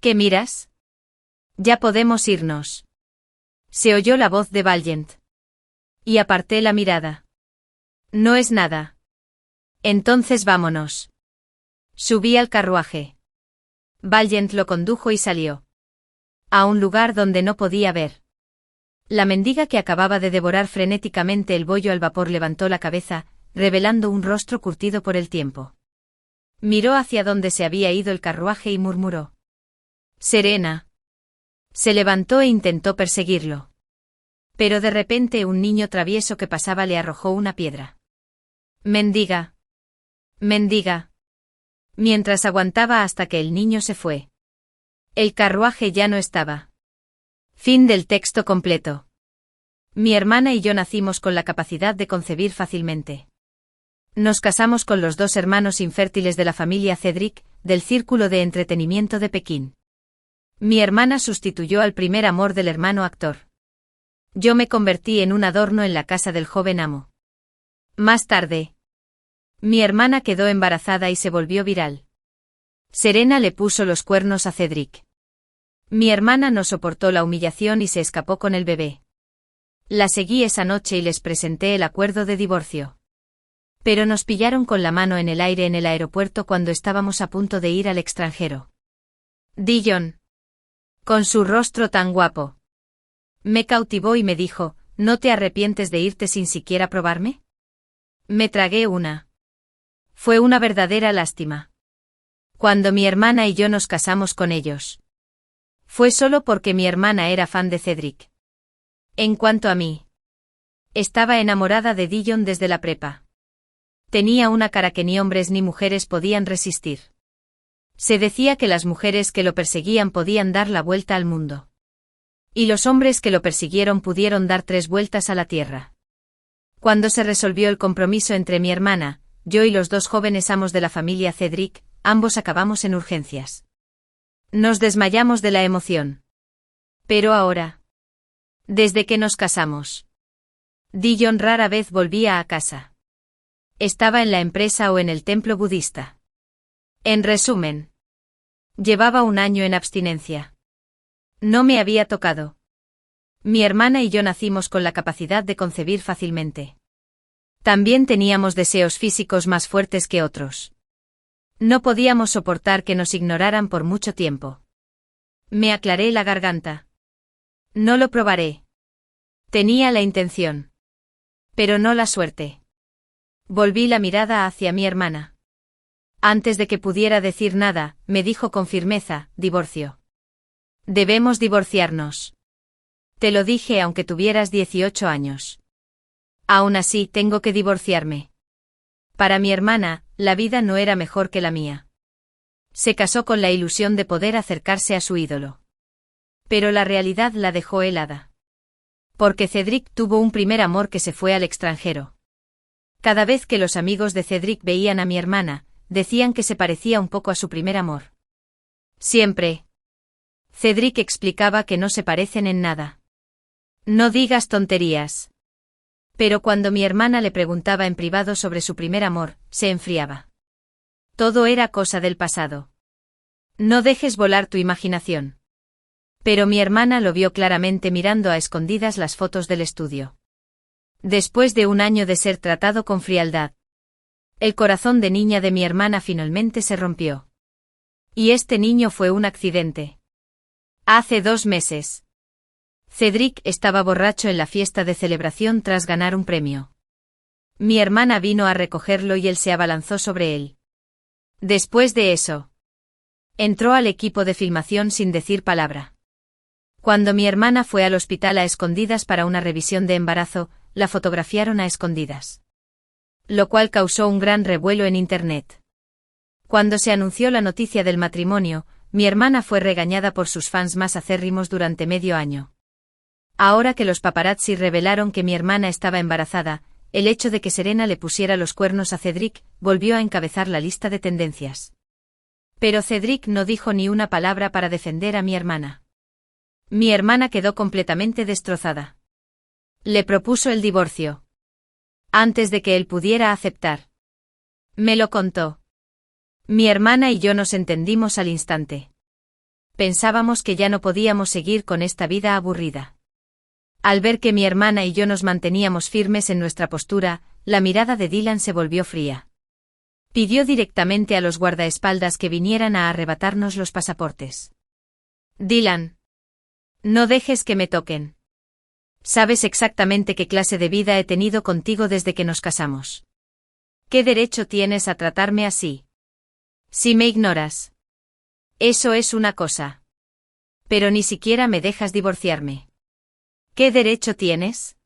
¿Qué miras? Ya podemos irnos. Se oyó la voz de Valiant. Y aparté la mirada. No es nada. Entonces vámonos. Subí al carruaje. Valiant lo condujo y salió. A un lugar donde no podía ver. La mendiga que acababa de devorar frenéticamente el bollo al vapor levantó la cabeza, revelando un rostro curtido por el tiempo. Miró hacia donde se había ido el carruaje y murmuró. Serena. Se levantó e intentó perseguirlo. Pero de repente un niño travieso que pasaba le arrojó una piedra. Mendiga. Mendiga. Mientras aguantaba hasta que el niño se fue. El carruaje ya no estaba. Fin del texto completo. Mi hermana y yo nacimos con la capacidad de concebir fácilmente. Nos casamos con los 2 hermanos infértiles de la familia Cedric, del Círculo de Entretenimiento de Pekín. Mi hermana sustituyó al primer amor del hermano actor. Yo me convertí en un adorno en la casa del joven amo. Más tarde, mi hermana quedó embarazada y se volvió viral. Serena le puso los cuernos a Cedric. Mi hermana no soportó la humillación y se escapó con el bebé. La seguí esa noche y les presenté el acuerdo de divorcio. Pero nos pillaron con la mano en el aire en el aeropuerto cuando estábamos a punto de ir al extranjero. Dillon. Con su rostro tan guapo. Me cautivó y me dijo, ¿no te arrepientes de irte sin siquiera probarme? Me tragué una. Fue una verdadera lástima. Cuando mi hermana y yo nos casamos con ellos. Fue solo porque mi hermana era fan de Cedric. En cuanto a mí. Estaba enamorada de Dillon desde la prepa. Tenía una cara que ni hombres ni mujeres podían resistir. Se decía que las mujeres que lo perseguían podían dar la vuelta al mundo. Y los hombres que lo persiguieron pudieron dar 3 vueltas a la tierra. Cuando se resolvió el compromiso entre mi hermana, yo y los 2 jóvenes amos de la familia Cedric, ambos acabamos en urgencias. Nos desmayamos de la emoción. Pero ahora. Desde que nos casamos. Dillon rara vez volvía a casa. Estaba en la empresa o en el templo budista. En resumen. Llevaba un año en abstinencia. No me había tocado. Mi hermana y yo nacimos con la capacidad de concebir fácilmente. También teníamos deseos físicos más fuertes que otros. No podíamos soportar que nos ignoraran por mucho tiempo. Me aclaré la garganta. No lo probaré. Tenía la intención. Pero no la suerte. Volví la mirada hacia mi hermana. Antes de que pudiera decir nada, me dijo con firmeza, divorcio. Debemos divorciarnos. Te lo dije aunque tuvieras 18 años. Aún así tengo que divorciarme. Para mi hermana, la vida no era mejor que la mía. Se casó con la ilusión de poder acercarse a su ídolo. Pero la realidad la dejó helada. Porque Cedric tuvo un primer amor que se fue al extranjero. Cada vez que los amigos de Cedric veían a mi hermana, decían que se parecía un poco a su primer amor. Siempre. Cedric explicaba que no se parecen en nada. No digas tonterías. Pero cuando mi hermana le preguntaba en privado sobre su primer amor, se enfriaba. Todo era cosa del pasado. No dejes volar tu imaginación. Pero mi hermana lo vio claramente mirando a escondidas las fotos del estudio. Después de un año de ser tratado con frialdad, el corazón de niña de mi hermana finalmente se rompió. Y este niño fue un accidente. Hace 2 meses. Cedric estaba borracho en la fiesta de celebración tras ganar un premio. Mi hermana vino a recogerlo y él se abalanzó sobre él. Después de eso, entró al equipo de filmación sin decir palabra. Cuando mi hermana fue al hospital a escondidas para una revisión de embarazo, la fotografiaron a escondidas. Lo cual causó un gran revuelo en Internet. Cuando se anunció la noticia del matrimonio, mi hermana fue regañada por sus fans más acérrimos durante medio año. Ahora que los paparazzi revelaron que mi hermana estaba embarazada, el hecho de que Serena le pusiera los cuernos a Cedric volvió a encabezar la lista de tendencias. Pero Cedric no dijo ni una palabra para defender a mi hermana. Mi hermana quedó completamente destrozada. Le propuso el divorcio. Antes de que él pudiera aceptar. Me lo contó. Mi hermana y yo nos entendimos al instante. Pensábamos que ya no podíamos seguir con esta vida aburrida. Al ver que mi hermana y yo nos manteníamos firmes en nuestra postura, la mirada de Dylan se volvió fría. Pidió directamente a los guardaespaldas que vinieran a arrebatarnos los pasaportes. Dylan. No dejes que me toquen. Sabes exactamente qué clase de vida he tenido contigo desde que nos casamos. ¿Qué derecho tienes a tratarme así? Si me ignoras. Eso es una cosa. Pero ni siquiera me dejas divorciarme. ¿Qué derecho tienes?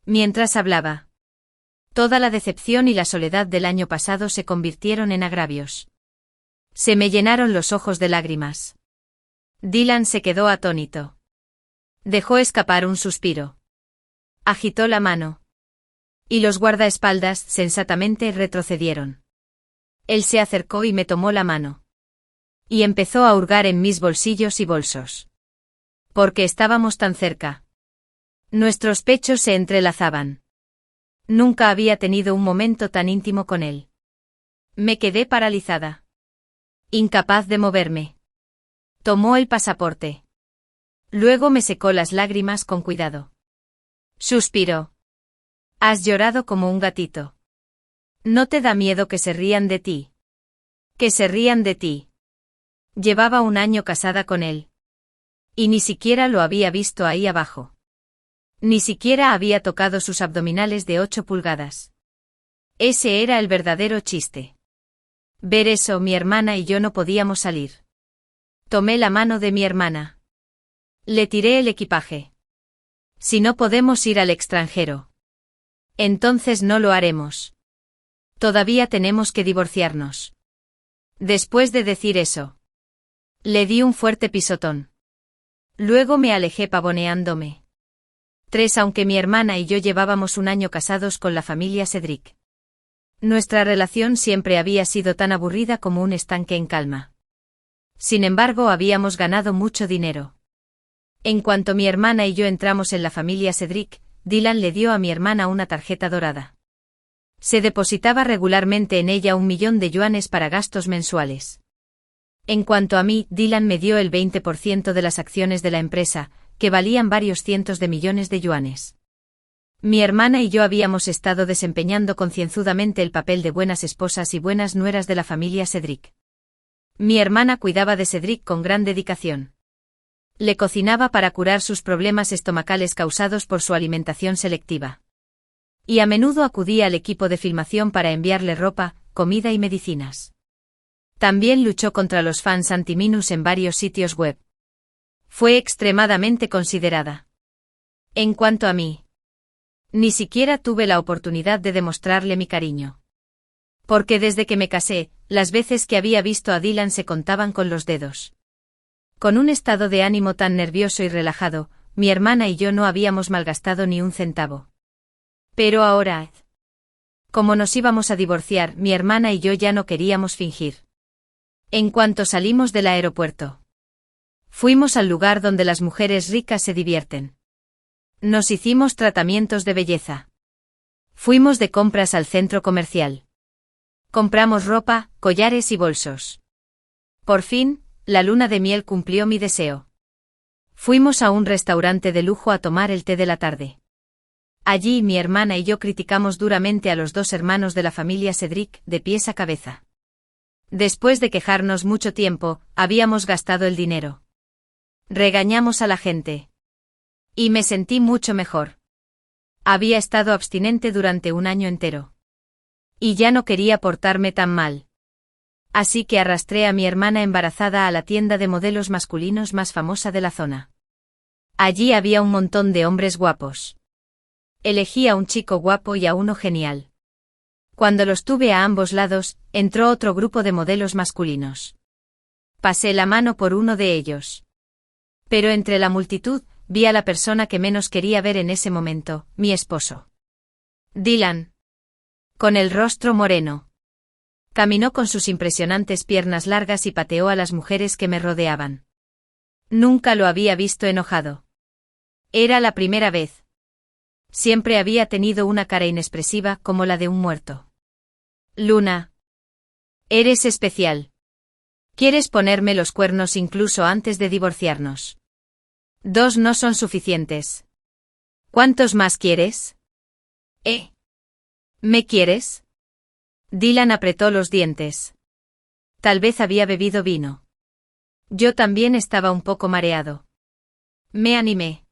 Mientras hablaba. Toda la decepción y la soledad del año pasado se convirtieron en agravios. Se me llenaron los ojos de lágrimas. Dylan se quedó atónito. Dejó escapar un suspiro. Agitó la mano. Y los guardaespaldas sensatamente retrocedieron. Él se acercó y me tomó la mano. Y empezó a hurgar en mis bolsillos y bolsos. Porque estábamos tan cerca. Nuestros pechos se entrelazaban. Nunca había tenido un momento tan íntimo con él. Me quedé paralizada. Incapaz de moverme. Tomó el pasaporte. Luego me secó las lágrimas con cuidado. Suspiró. Has llorado como un gatito. ¿No te da miedo que se rían de ti? Que se rían de ti. Llevaba un año casada con él. Y ni siquiera lo había visto ahí abajo. Ni siquiera había tocado sus abdominales de 8 pulgadas. Ese era el verdadero chiste. Ver eso, mi hermana y yo no podíamos salir. Tomé la mano de mi hermana. Le tiré el equipaje. Si no podemos ir al extranjero. Entonces no lo haremos. Todavía tenemos que divorciarnos. Después de decir eso, le di un fuerte pisotón. Luego me alejé pavoneándome. 3 Aunque mi hermana y yo llevábamos un año casados con la familia Cedric. Nuestra relación siempre había sido tan aburrida como un estanque en calma. Sin embargo, habíamos ganado mucho dinero. En cuanto mi hermana y yo entramos en la familia Cedric, Dylan le dio a mi hermana una tarjeta dorada. Se depositaba regularmente en ella 1.000.000 de yuanes para gastos mensuales. En cuanto a mí, Dylan me dio el 20% de las acciones de la empresa, que valían varios cientos de millones de yuanes. Mi hermana y yo habíamos estado desempeñando concienzudamente el papel de buenas esposas y buenas nueras de la familia Cedric. Mi hermana cuidaba de Cedric con gran dedicación. Le cocinaba para curar sus problemas estomacales causados por su alimentación selectiva. Y a menudo acudía al equipo de filmación para enviarle ropa, comida y medicinas. También luchó contra los fans anti-Minus en varios sitios web. Fue extremadamente considerada. En cuanto a mí, ni siquiera tuve la oportunidad de demostrarle mi cariño. Porque desde que me casé, las veces que había visto a Dylan se contaban con los dedos. Con un estado de ánimo tan nervioso y relajado, mi hermana y yo no habíamos malgastado ni un centavo. Pero ahora, como nos íbamos a divorciar, mi hermana y yo ya no queríamos fingir. En cuanto salimos del aeropuerto, fuimos al lugar donde las mujeres ricas se divierten. Nos hicimos tratamientos de belleza. Fuimos de compras al centro comercial. Compramos ropa, collares y bolsos. Por fin, la luna de miel cumplió mi deseo. Fuimos a un restaurante de lujo a tomar el té de la tarde. Allí mi hermana y yo criticamos duramente a los dos hermanos de la familia Cedric, de pies a cabeza. Después de quejarnos mucho tiempo, habíamos gastado el dinero. Regañamos a la gente. Y me sentí mucho mejor. Había estado abstinente durante un año entero. Y ya no quería portarme tan mal. Así que arrastré a mi hermana embarazada a la tienda de modelos masculinos más famosa de la zona. Allí había un montón de hombres guapos. Elegí a un chico guapo y a uno genial. Cuando los tuve a ambos lados, entró otro grupo de modelos masculinos. Pasé la mano por uno de ellos. Pero entre la multitud, vi a la persona que menos quería ver en ese momento, mi esposo. Dylan. Con el rostro moreno. Caminó con sus impresionantes piernas largas y pateó a las mujeres que me rodeaban. Nunca lo había visto enojado. Era la primera vez. Siempre había tenido una cara inexpresiva como la de un muerto. Luna. Eres especial. ¿Quieres ponerme los cuernos incluso antes de divorciarnos? 2 no son suficientes. ¿Cuántos más quieres? ¿Me quieres? Dylan apretó los dientes. Tal vez había bebido vino. Yo también estaba un poco mareado. Me animé.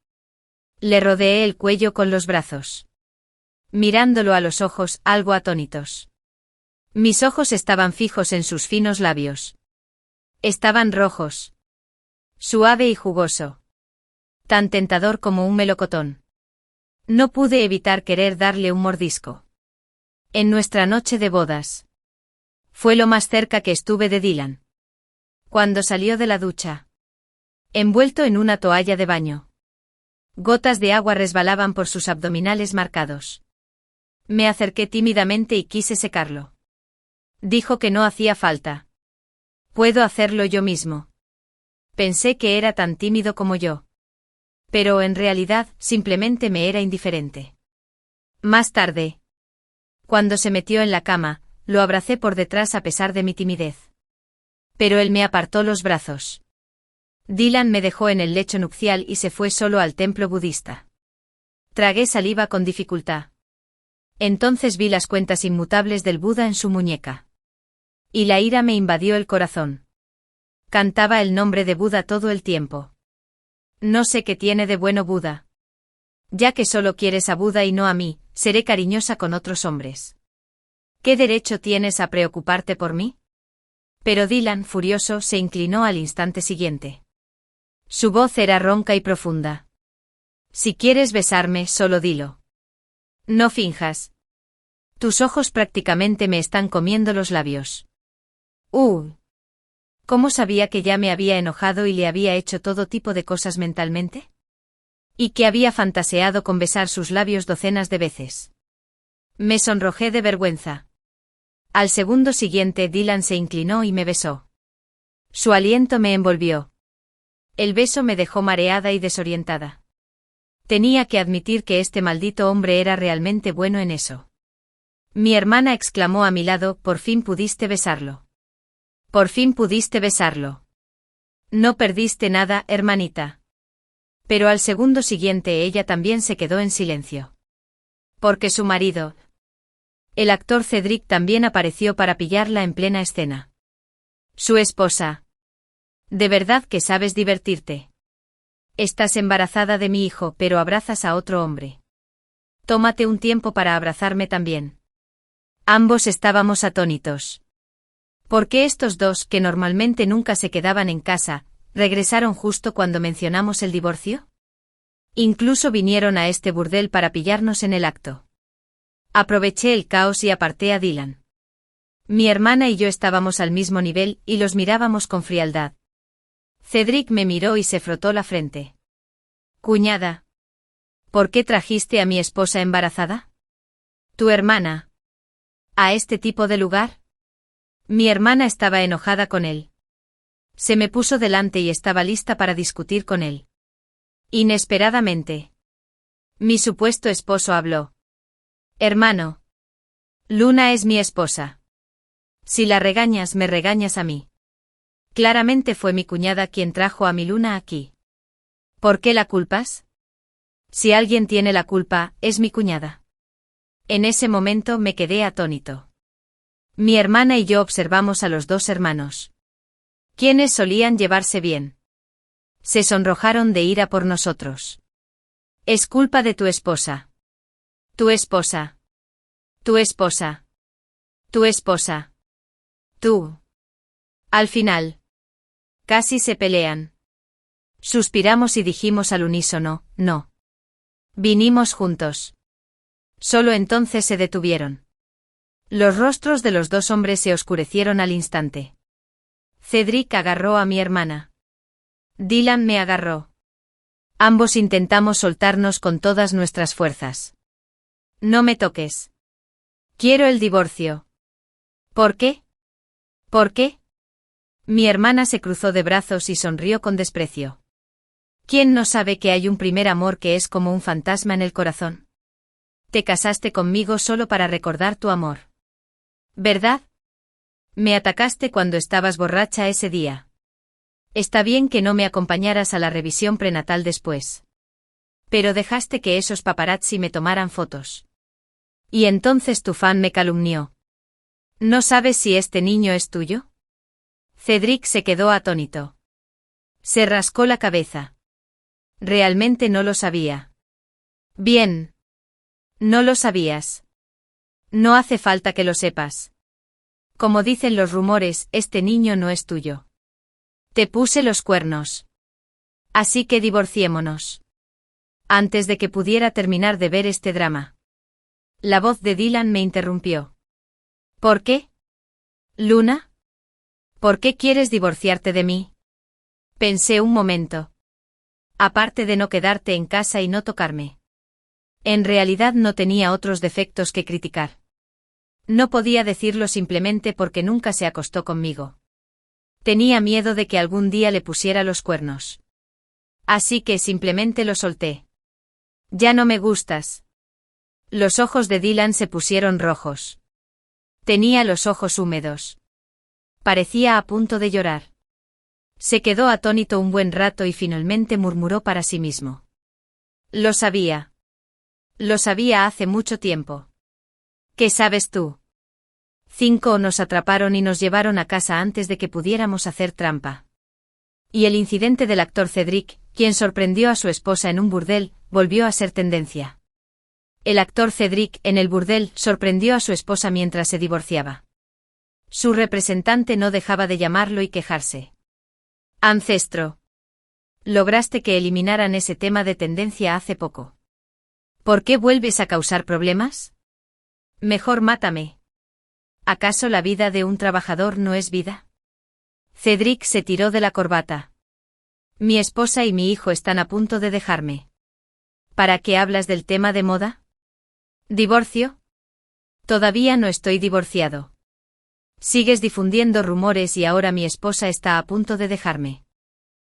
Le rodeé el cuello con los brazos. Mirándolo a los ojos, algo atónitos. Mis ojos estaban fijos en sus finos labios. Estaban rojos. Suave y jugoso. Tan tentador como un melocotón. No pude evitar querer darle un mordisco. En nuestra noche de bodas. Fue lo más cerca que estuve de Dylan. Cuando salió de la ducha. Envuelto en una toalla de baño. Gotas de agua resbalaban por sus abdominales marcados. Me acerqué tímidamente y quise secarlo. Dijo que no hacía falta. Puedo hacerlo yo mismo. Pensé que era tan tímido como yo. Pero en realidad, simplemente me era indiferente. Más tarde, cuando se metió en la cama, lo abracé por detrás a pesar de mi timidez. Pero él me apartó los brazos. Dylan me dejó en el lecho nupcial y se fue solo al templo budista. Tragué saliva con dificultad. Entonces vi las cuentas inmutables del Buda en su muñeca. Y la ira me invadió el corazón. Cantaba el nombre de Buda todo el tiempo. No sé qué tiene de bueno Buda. Ya que solo quieres a Buda y no a mí, seré cariñosa con otros hombres. ¿Qué derecho tienes a preocuparte por mí? Pero Dylan, furioso, se inclinó al instante siguiente. Su voz era ronca y profunda. Si quieres besarme, solo dilo. No finjas. Tus ojos prácticamente me están comiendo los labios. ¿Cómo sabía que ya me había enojado y le había hecho todo tipo de cosas mentalmente? Y que había fantaseado con besar sus labios docenas de veces. Me sonrojé de vergüenza. Al segundo siguiente Dylan se inclinó y me besó. Su aliento me envolvió. El beso me dejó mareada y desorientada. Tenía que admitir que este maldito hombre era realmente bueno en eso. Mi hermana exclamó a mi lado, por fin pudiste besarlo. Por fin pudiste besarlo. No perdiste nada, hermanita. Pero al segundo siguiente ella también se quedó en silencio. Porque su marido, el actor Cedric, también apareció para pillarla en plena escena. Su esposa. De verdad que sabes divertirte. Estás embarazada de mi hijo, pero abrazas a otro hombre. Tómate un tiempo para abrazarme también. Ambos estábamos atónitos. ¿Por qué estos dos, que normalmente nunca se quedaban en casa, regresaron justo cuando mencionamos el divorcio? Incluso vinieron a este burdel para pillarnos en el acto. Aproveché el caos y aparté a Dylan. Mi hermana y yo estábamos al mismo nivel y los mirábamos con frialdad. Cedric me miró y se frotó la frente. Cuñada. ¿Por qué trajiste a mi esposa embarazada? ¿Tu hermana? ¿A este tipo de lugar? Mi hermana estaba enojada con él. Se me puso delante y estaba lista para discutir con él. Inesperadamente. Mi supuesto esposo habló. Hermano. Luna es mi esposa. Si la regañas, me regañas a mí. Claramente fue mi cuñada quien trajo a mi Luna aquí. ¿Por qué la culpas? Si alguien tiene la culpa, es mi cuñada. En ese momento me quedé atónito. Mi hermana y yo observamos a los dos hermanos. Quienes solían llevarse bien. Se sonrojaron de ira por nosotros. Es culpa de tu esposa. Tu esposa. Tu esposa. Tu esposa. Tú. Al final. Casi se pelean. Suspiramos y dijimos al unísono, no. Vinimos juntos. Solo entonces se detuvieron. Los rostros de los dos hombres se oscurecieron al instante. Cedric agarró a mi hermana. Dylan me agarró. Ambos intentamos soltarnos con todas nuestras fuerzas. No me toques. Quiero el divorcio. ¿Por qué? ¿Por qué? Mi hermana se cruzó de brazos y sonrió con desprecio. ¿Quién no sabe que hay un primer amor que es como un fantasma en el corazón? Te casaste conmigo solo para recordar tu amor. ¿Verdad? Me atacaste cuando estabas borracha ese día. Está bien que no me acompañaras a la revisión prenatal después. Pero dejaste que esos paparazzi me tomaran fotos. Y entonces tu fan me calumnió. ¿No sabes si este niño es tuyo? Cedric se quedó atónito. Se rascó la cabeza. Realmente no lo sabía. Bien. No lo sabías. No hace falta que lo sepas. Como dicen los rumores, este niño no es tuyo. Te puse los cuernos. Así que divorciémonos. Antes de que pudiera terminar de ver este drama. La voz de Dylan me interrumpió. ¿Por qué? ¿Luna? ¿Por qué quieres divorciarte de mí? Pensé un momento. Aparte de no quedarte en casa y no tocarme. En realidad no tenía otros defectos que criticar. No podía decirlo simplemente porque nunca se acostó conmigo. Tenía miedo de que algún día le pusiera los cuernos. Así que simplemente lo solté. Ya no me gustas. Los ojos de Dylan se pusieron rojos. Tenía los ojos húmedos. Parecía a punto de llorar. Se quedó atónito un buen rato y finalmente murmuró para sí mismo. Lo sabía. Lo sabía hace mucho tiempo. ¿Qué sabes tú? 5 nos atraparon y nos llevaron a casa antes de que pudiéramos hacer trampa. Y el incidente del actor Cedric, quien sorprendió a su esposa en un burdel, volvió a ser tendencia. El actor Cedric, en el burdel, sorprendió a su esposa mientras se divorciaba. Su representante no dejaba de llamarlo y quejarse. Ancestro. Lograste que eliminaran ese tema de tendencia hace poco. ¿Por qué vuelves a causar problemas? Mejor mátame. ¿Acaso la vida de un trabajador no es vida? Cedric se tiró de la corbata. Mi esposa y mi hijo están a punto de dejarme. ¿Para qué hablas del tema de moda? ¿Divorcio? Todavía no estoy divorciado. Sigues difundiendo rumores y ahora mi esposa está a punto de dejarme.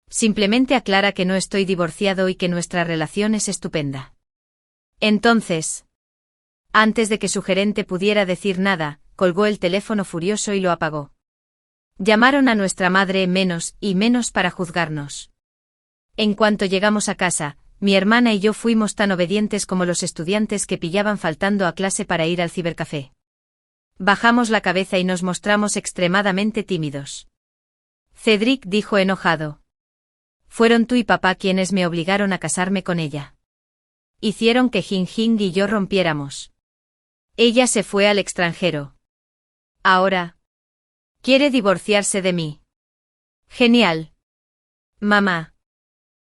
Simplemente aclara que no estoy divorciado y que nuestra relación es estupenda. Entonces. Antes de que su gerente pudiera decir nada, colgó el teléfono furioso y lo apagó. Llamaron a nuestra madre menos y menos para juzgarnos. En cuanto llegamos a casa, mi hermana y yo fuimos tan obedientes como los estudiantes que pillaban faltando a clase para ir al cibercafé. Bajamos la cabeza y nos mostramos extremadamente tímidos. Cedric dijo enojado. Fueron tú y papá quienes me obligaron a casarme con ella. Hicieron que Jing Jing y yo rompiéramos. Ella se fue al extranjero. Ahora. Quiere divorciarse de mí. Genial. Mamá.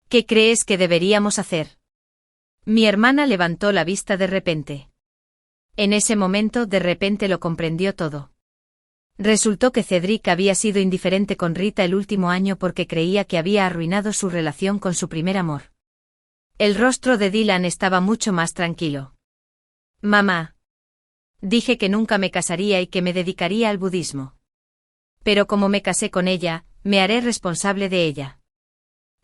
¿Qué crees que deberíamos hacer? Mi hermana levantó la vista de repente. En ese momento de repente lo comprendió todo. Resultó que Cedric había sido indiferente con Rita el último año porque creía que había arruinado su relación con su primer amor. El rostro de Dylan estaba mucho más tranquilo. Mamá. Dije que nunca me casaría y que me dedicaría al budismo. Pero como me casé con ella, me haré responsable de ella.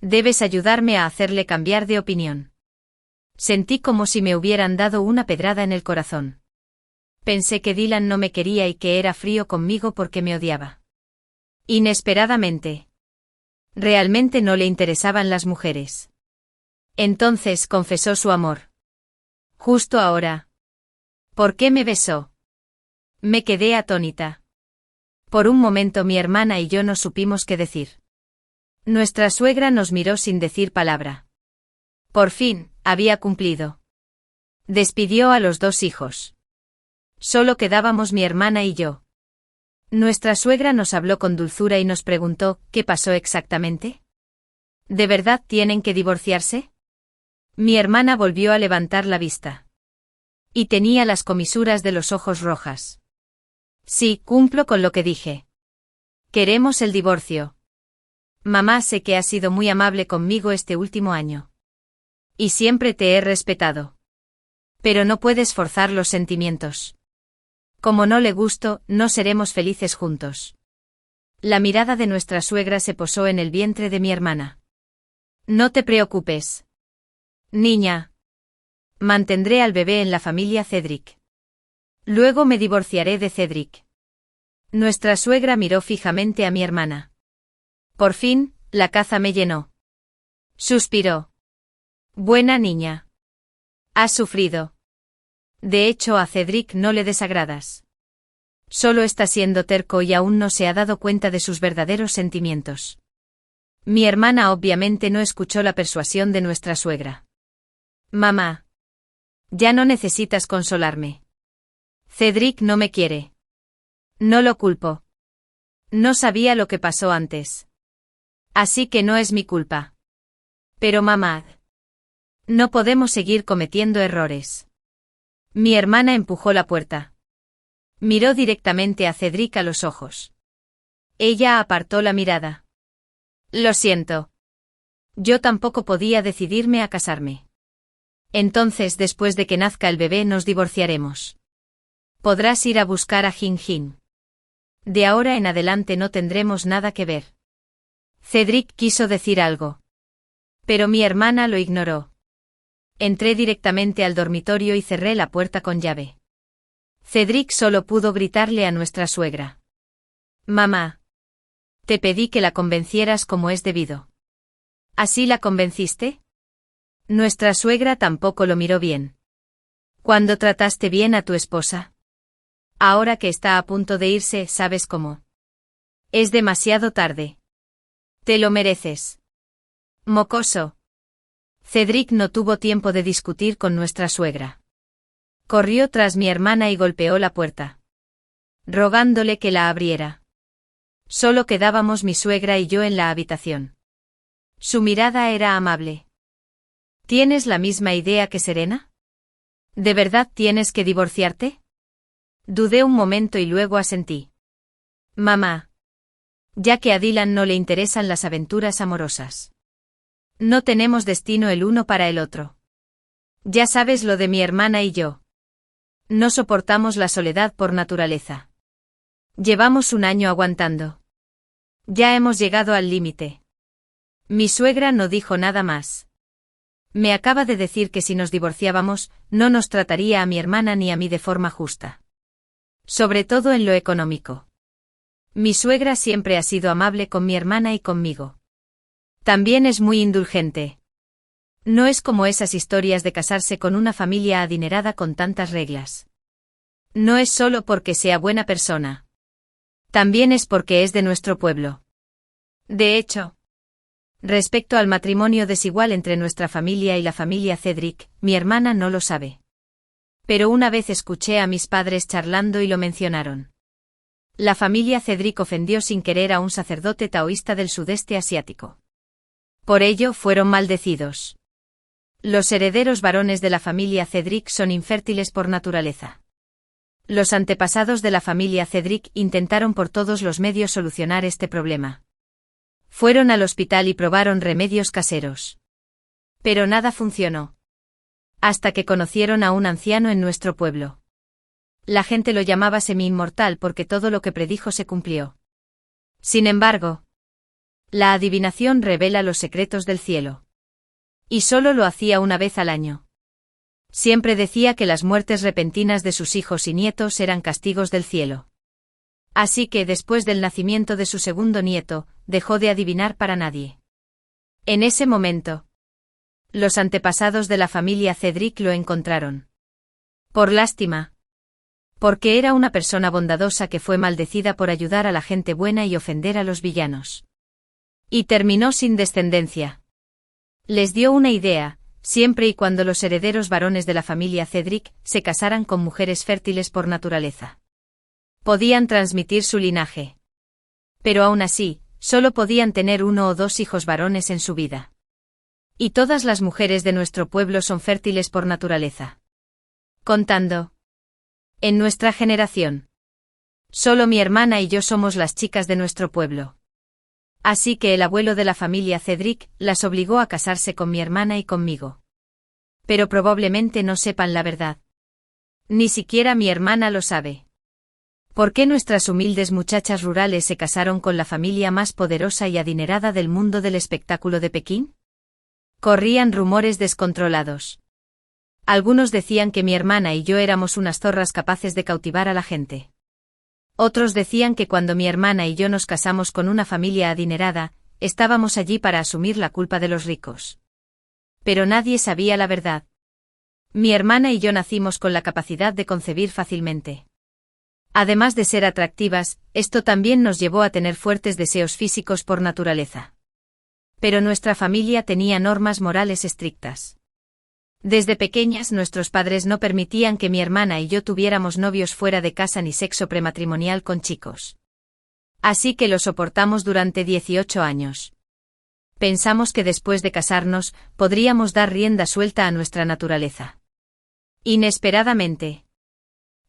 Debes ayudarme a hacerle cambiar de opinión. Sentí como si me hubieran dado una pedrada en el corazón. Pensé que Dylan no me quería y que era frío conmigo porque me odiaba. Inesperadamente. Realmente no le interesaban las mujeres. Entonces confesó su amor. Justo ahora. ¿Por qué me besó? Me quedé atónita. Por un momento mi hermana y yo no supimos qué decir. Nuestra suegra nos miró sin decir palabra. Por fin, había cumplido. Despidió a los 2 hijos. Solo quedábamos mi hermana y yo. Nuestra suegra nos habló con dulzura y nos preguntó, ¿qué pasó exactamente? ¿De verdad tienen que divorciarse? Mi hermana volvió a levantar la vista. Y tenía las comisuras de los ojos rojas. Sí, cumplo con lo que dije. Queremos el divorcio. Mamá, sé que has sido muy amable conmigo este último año. Y siempre te he respetado. Pero no puedes forzar los sentimientos. Como no le gusto, no seremos felices juntos. La mirada de nuestra suegra se posó en el vientre de mi hermana. No te preocupes. Niña. Mantendré al bebé en la familia Cedric. Luego me divorciaré de Cedric. Nuestra suegra miró fijamente a mi hermana. Por fin, la caza me llenó. Suspiró. Buena niña. Has sufrido. De hecho, a Cedric no le desagradas. Solo está siendo terco y aún no se ha dado cuenta de sus verdaderos sentimientos. Mi hermana obviamente no escuchó la persuasión de nuestra suegra. Mamá. Ya no necesitas consolarme. Cedric no me quiere. No lo culpo. No sabía lo que pasó antes. Así que no es mi culpa. Pero mamá. No podemos seguir cometiendo errores. Mi hermana empujó la puerta. Miró directamente a Cedric a los ojos. Ella apartó la mirada. Lo siento. Yo tampoco podía decidirme a casarme. Entonces, después de que nazca el bebé, nos divorciaremos. Podrás ir a buscar a Jin Jin. De ahora en adelante no tendremos nada que ver. Cedric quiso decir algo. Pero mi hermana lo ignoró. Entré directamente al dormitorio y cerré la puerta con llave. Cedric solo pudo gritarle a nuestra suegra. Mamá. Te pedí que la convencieras como es debido. ¿Así la convenciste? Nuestra suegra tampoco lo miró bien. ¿Cuándo trataste bien a tu esposa? Ahora que está a punto de irse, ¿sabes cómo? Es demasiado tarde. Te lo mereces. Mocoso. Cedric no tuvo tiempo de discutir con nuestra suegra. Corrió tras mi hermana y golpeó la puerta, rogándole que la abriera. Solo quedábamos mi suegra y yo en la habitación. Su mirada era amable. ¿Tienes la misma idea que Serena? ¿De verdad tienes que divorciarte? Dudé un momento y luego asentí. Mamá. Ya que a Dylan no le interesan las aventuras amorosas. No tenemos destino el uno para el otro. Ya sabes lo de mi hermana y yo. No soportamos la soledad por naturaleza. Llevamos un año aguantando. Ya hemos llegado al límite. Mi suegra no dijo nada más. Me acaba de decir que si nos divorciábamos, no nos trataría a mi hermana ni a mí de forma justa. Sobre todo en lo económico. Mi suegra siempre ha sido amable con mi hermana y conmigo. También es muy indulgente. No es como esas historias de casarse con una familia adinerada con tantas reglas. No es solo porque sea buena persona. También es porque es de nuestro pueblo. De hecho, respecto al matrimonio desigual entre nuestra familia y la familia Cedric, mi hermana no lo sabe. Pero una vez escuché a mis padres charlando y lo mencionaron. La familia Cedric ofendió sin querer a un sacerdote taoísta del sudeste asiático. Por ello fueron maldecidos. Los herederos varones de la familia Cedric son infértiles por naturaleza. Los antepasados de la familia Cedric intentaron por todos los medios solucionar este problema. Fueron al hospital y probaron remedios caseros. Pero nada funcionó. Hasta que conocieron a un anciano en nuestro pueblo. La gente lo llamaba semi-inmortal porque todo lo que predijo se cumplió. Sin embargo, la adivinación revela los secretos del cielo. Y solo lo hacía una vez al año. Siempre decía que las muertes repentinas de sus hijos y nietos eran castigos del cielo. Así que después del nacimiento de su segundo nieto, dejó de adivinar para nadie. En ese momento, los antepasados de la familia Cedric lo encontraron. Por lástima. Porque era una persona bondadosa que fue maldecida por ayudar a la gente buena y ofender a los villanos. Y terminó sin descendencia. Les dio una idea, siempre y cuando los herederos varones de la familia Cedric se casaran con mujeres fértiles por naturaleza. Podían transmitir su linaje. Pero aún así, solo podían tener 1 o 2 hijos varones en su vida. Y todas las mujeres de nuestro pueblo son fértiles por naturaleza. Contando. En nuestra generación. Solo mi hermana y yo somos las chicas de nuestro pueblo. Así que el abuelo de la familia Cedric las obligó a casarse con mi hermana y conmigo. Pero probablemente no sepan la verdad. Ni siquiera mi hermana lo sabe. ¿Por qué nuestras humildes muchachas rurales se casaron con la familia más poderosa y adinerada del mundo del espectáculo de Pekín? Corrían rumores descontrolados. Algunos decían que mi hermana y yo éramos unas zorras capaces de cautivar a la gente. Otros decían que cuando mi hermana y yo nos casamos con una familia adinerada, estábamos allí para asumir la culpa de los ricos. Pero nadie sabía la verdad. Mi hermana y yo nacimos con la capacidad de concebir fácilmente. Además de ser atractivas, esto también nos llevó a tener fuertes deseos físicos por naturaleza. Pero nuestra familia tenía normas morales estrictas. Desde pequeñas nuestros padres no permitían que mi hermana y yo tuviéramos novios fuera de casa ni sexo prematrimonial con chicos. Así que lo soportamos durante 18 años. Pensamos que después de casarnos, podríamos dar rienda suelta a nuestra naturaleza. Inesperadamente.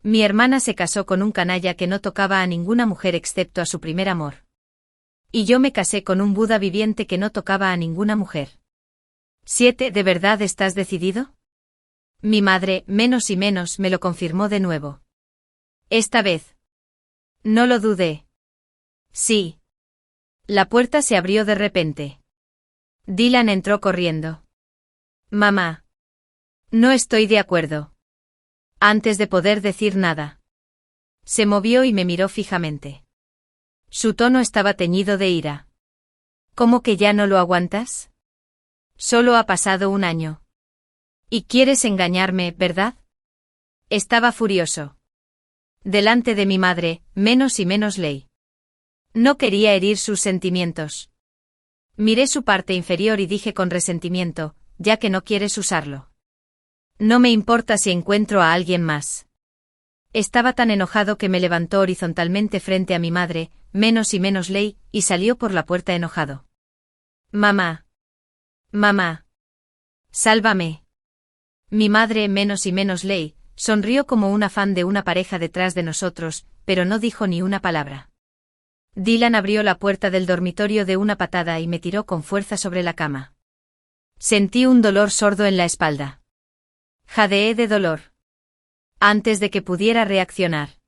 Mi hermana se casó con un canalla que no tocaba a ninguna mujer excepto a su primer amor. Y yo me casé con un Buda viviente que no tocaba a ninguna mujer. 7. ¿De verdad estás decidido? Mi madre, menos y menos, me lo confirmó de nuevo. Esta vez. No lo dudé. Sí. La puerta se abrió de repente. Dylan entró corriendo. Mamá. No estoy de acuerdo. Antes de poder decir nada. Se movió y me miró fijamente. Su tono estaba teñido de ira. ¿Cómo que ya no lo aguantas? Solo ha pasado un año. Y quieres engañarme, ¿verdad? Estaba furioso. Delante de mi madre, menos y menos ley. No quería herir sus sentimientos. Miré su parte inferior y dije con resentimiento, ya que no quieres usarlo. No me importa si encuentro a alguien más. Estaba tan enojado que me levantó horizontalmente frente a mi madre, menos y menos ley, y salió por la puerta enojado. Mamá. Mamá. Sálvame. Mi madre, menos y menos ley, sonrió como una fan de una pareja detrás de nosotros, pero no dijo ni una palabra. Dylan abrió la puerta del dormitorio de una patada y me tiró con fuerza sobre la cama. Sentí un dolor sordo en la espalda. Jadeé de dolor. Antes de que pudiera reaccionar.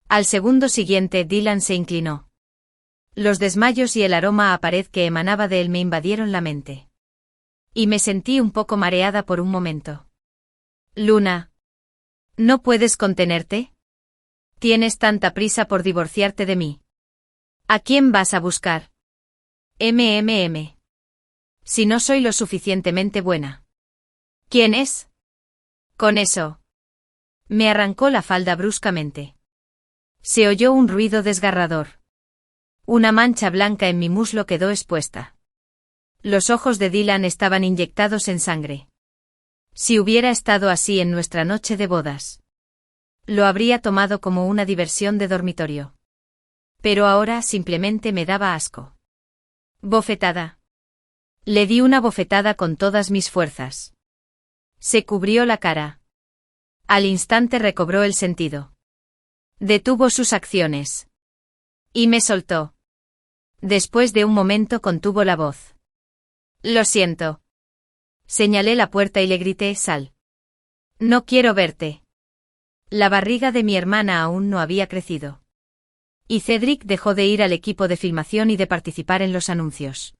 Al segundo siguiente Dylan se inclinó. Los desmayos y el aroma a pared que emanaba de él me invadieron la mente. Y me sentí un poco mareada por un momento. Luna. ¿No puedes contenerte? ¿Tienes tanta prisa por divorciarte de mí? ¿A quién vas a buscar? Si no soy lo suficientemente buena. ¿Quién es? Con eso. Me arrancó la falda bruscamente. Se oyó un ruido desgarrador. Una mancha blanca en mi muslo quedó expuesta. Los ojos de Dylan estaban inyectados en sangre. Si hubiera estado así en nuestra noche de bodas, lo habría tomado como una diversión de dormitorio. Pero ahora simplemente me daba asco. Bofetada. Le di una bofetada con todas mis fuerzas. Se cubrió la cara. Al instante recobró el sentido. Detuvo sus acciones. Y me soltó. Después de un momento contuvo la voz. Lo siento. Señalé la puerta y le grité: sal. No quiero verte. La barriga de mi hermana aún no había crecido. Y Cedric dejó de ir al equipo de filmación y de participar en los anuncios.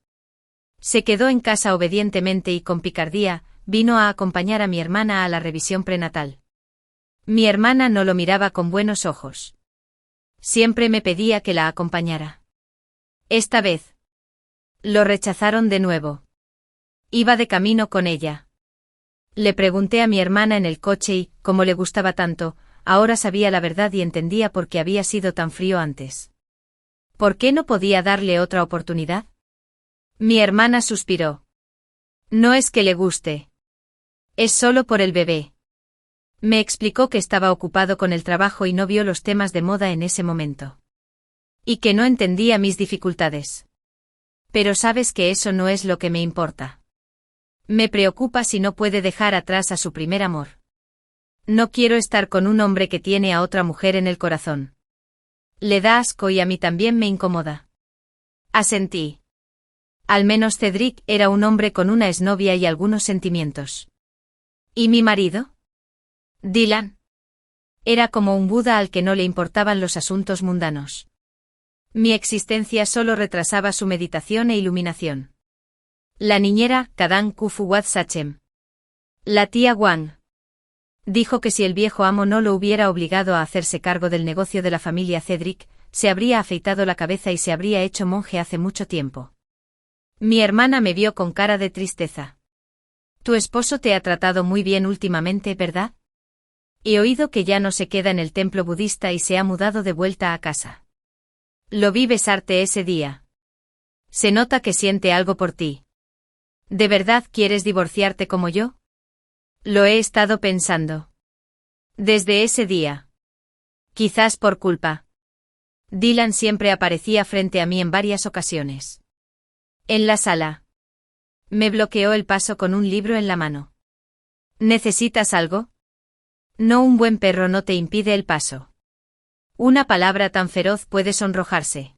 Se quedó en casa obedientemente y con picardía, vino a acompañar a mi hermana a la revisión prenatal. Mi hermana no lo miraba con buenos ojos. Siempre me pedía que la acompañara. Esta vez. Lo rechazaron de nuevo. Iba de camino con ella. Le pregunté a mi hermana en el coche y, como le gustaba tanto, ahora sabía la verdad y entendía por qué había sido tan frío antes. ¿Por qué no podía darle otra oportunidad? Mi hermana suspiró. No es que le guste. Es solo por el bebé. Me explicó que estaba ocupado con el trabajo y no vio los temas de moda en ese momento. Y que no entendía mis dificultades. Pero sabes que eso no es lo que me importa. Me preocupa si no puede dejar atrás a su primer amor. No quiero estar con un hombre que tiene a otra mujer en el corazón. Le da asco y a mí también me incomoda. Asentí. Al menos Cedric era un hombre con una exnovia y algunos sentimientos. ¿Y mi marido? Dylan. Era como un Buda al que no le importaban los asuntos mundanos. Mi existencia solo retrasaba su meditación e iluminación. La niñera, Kadan Kufuwat Sachem. La tía Wang. Dijo que si el viejo amo no lo hubiera obligado a hacerse cargo del negocio de la familia Cedric, se habría afeitado la cabeza y se habría hecho monje hace mucho tiempo. Mi hermana me vio con cara de tristeza. Tu esposo te ha tratado muy bien últimamente, ¿verdad? He oído que ya no se queda en el templo budista y se ha mudado de vuelta a casa. Lo vi besarte ese día. Se nota que siente algo por ti. ¿De verdad quieres divorciarte como yo? Lo he estado pensando. Desde ese día. Quizás por culpa. Dylan siempre aparecía frente a mí en varias ocasiones. En la sala. Me bloqueó el paso con un libro en la mano. ¿Necesitas algo? No, un buen perro no te impide el paso. Una palabra tan feroz puede sonrojarse.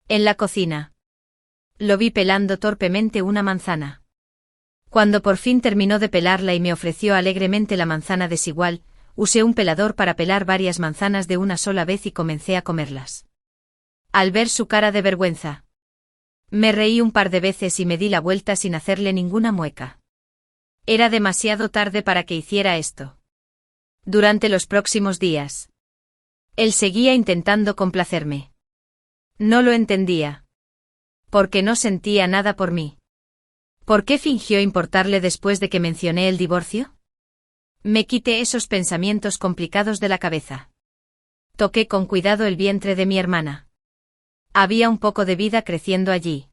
En la cocina. Lo vi pelando torpemente una manzana. Cuando por fin terminó de pelarla y me ofreció alegremente la manzana desigual, usé un pelador para pelar varias manzanas de una sola vez y comencé a comerlas. Al ver su cara de vergüenza, me reí un par de veces y me di la vuelta sin hacerle ninguna mueca. Era demasiado tarde para que hiciera esto. Durante los próximos días, él seguía intentando complacerme. No lo entendía. Porque no sentía nada por mí. ¿Por qué fingió importarle después de que mencioné el divorcio? Me quité esos pensamientos complicados de la cabeza. Toqué con cuidado el vientre de mi hermana. Había un poco de vida creciendo allí.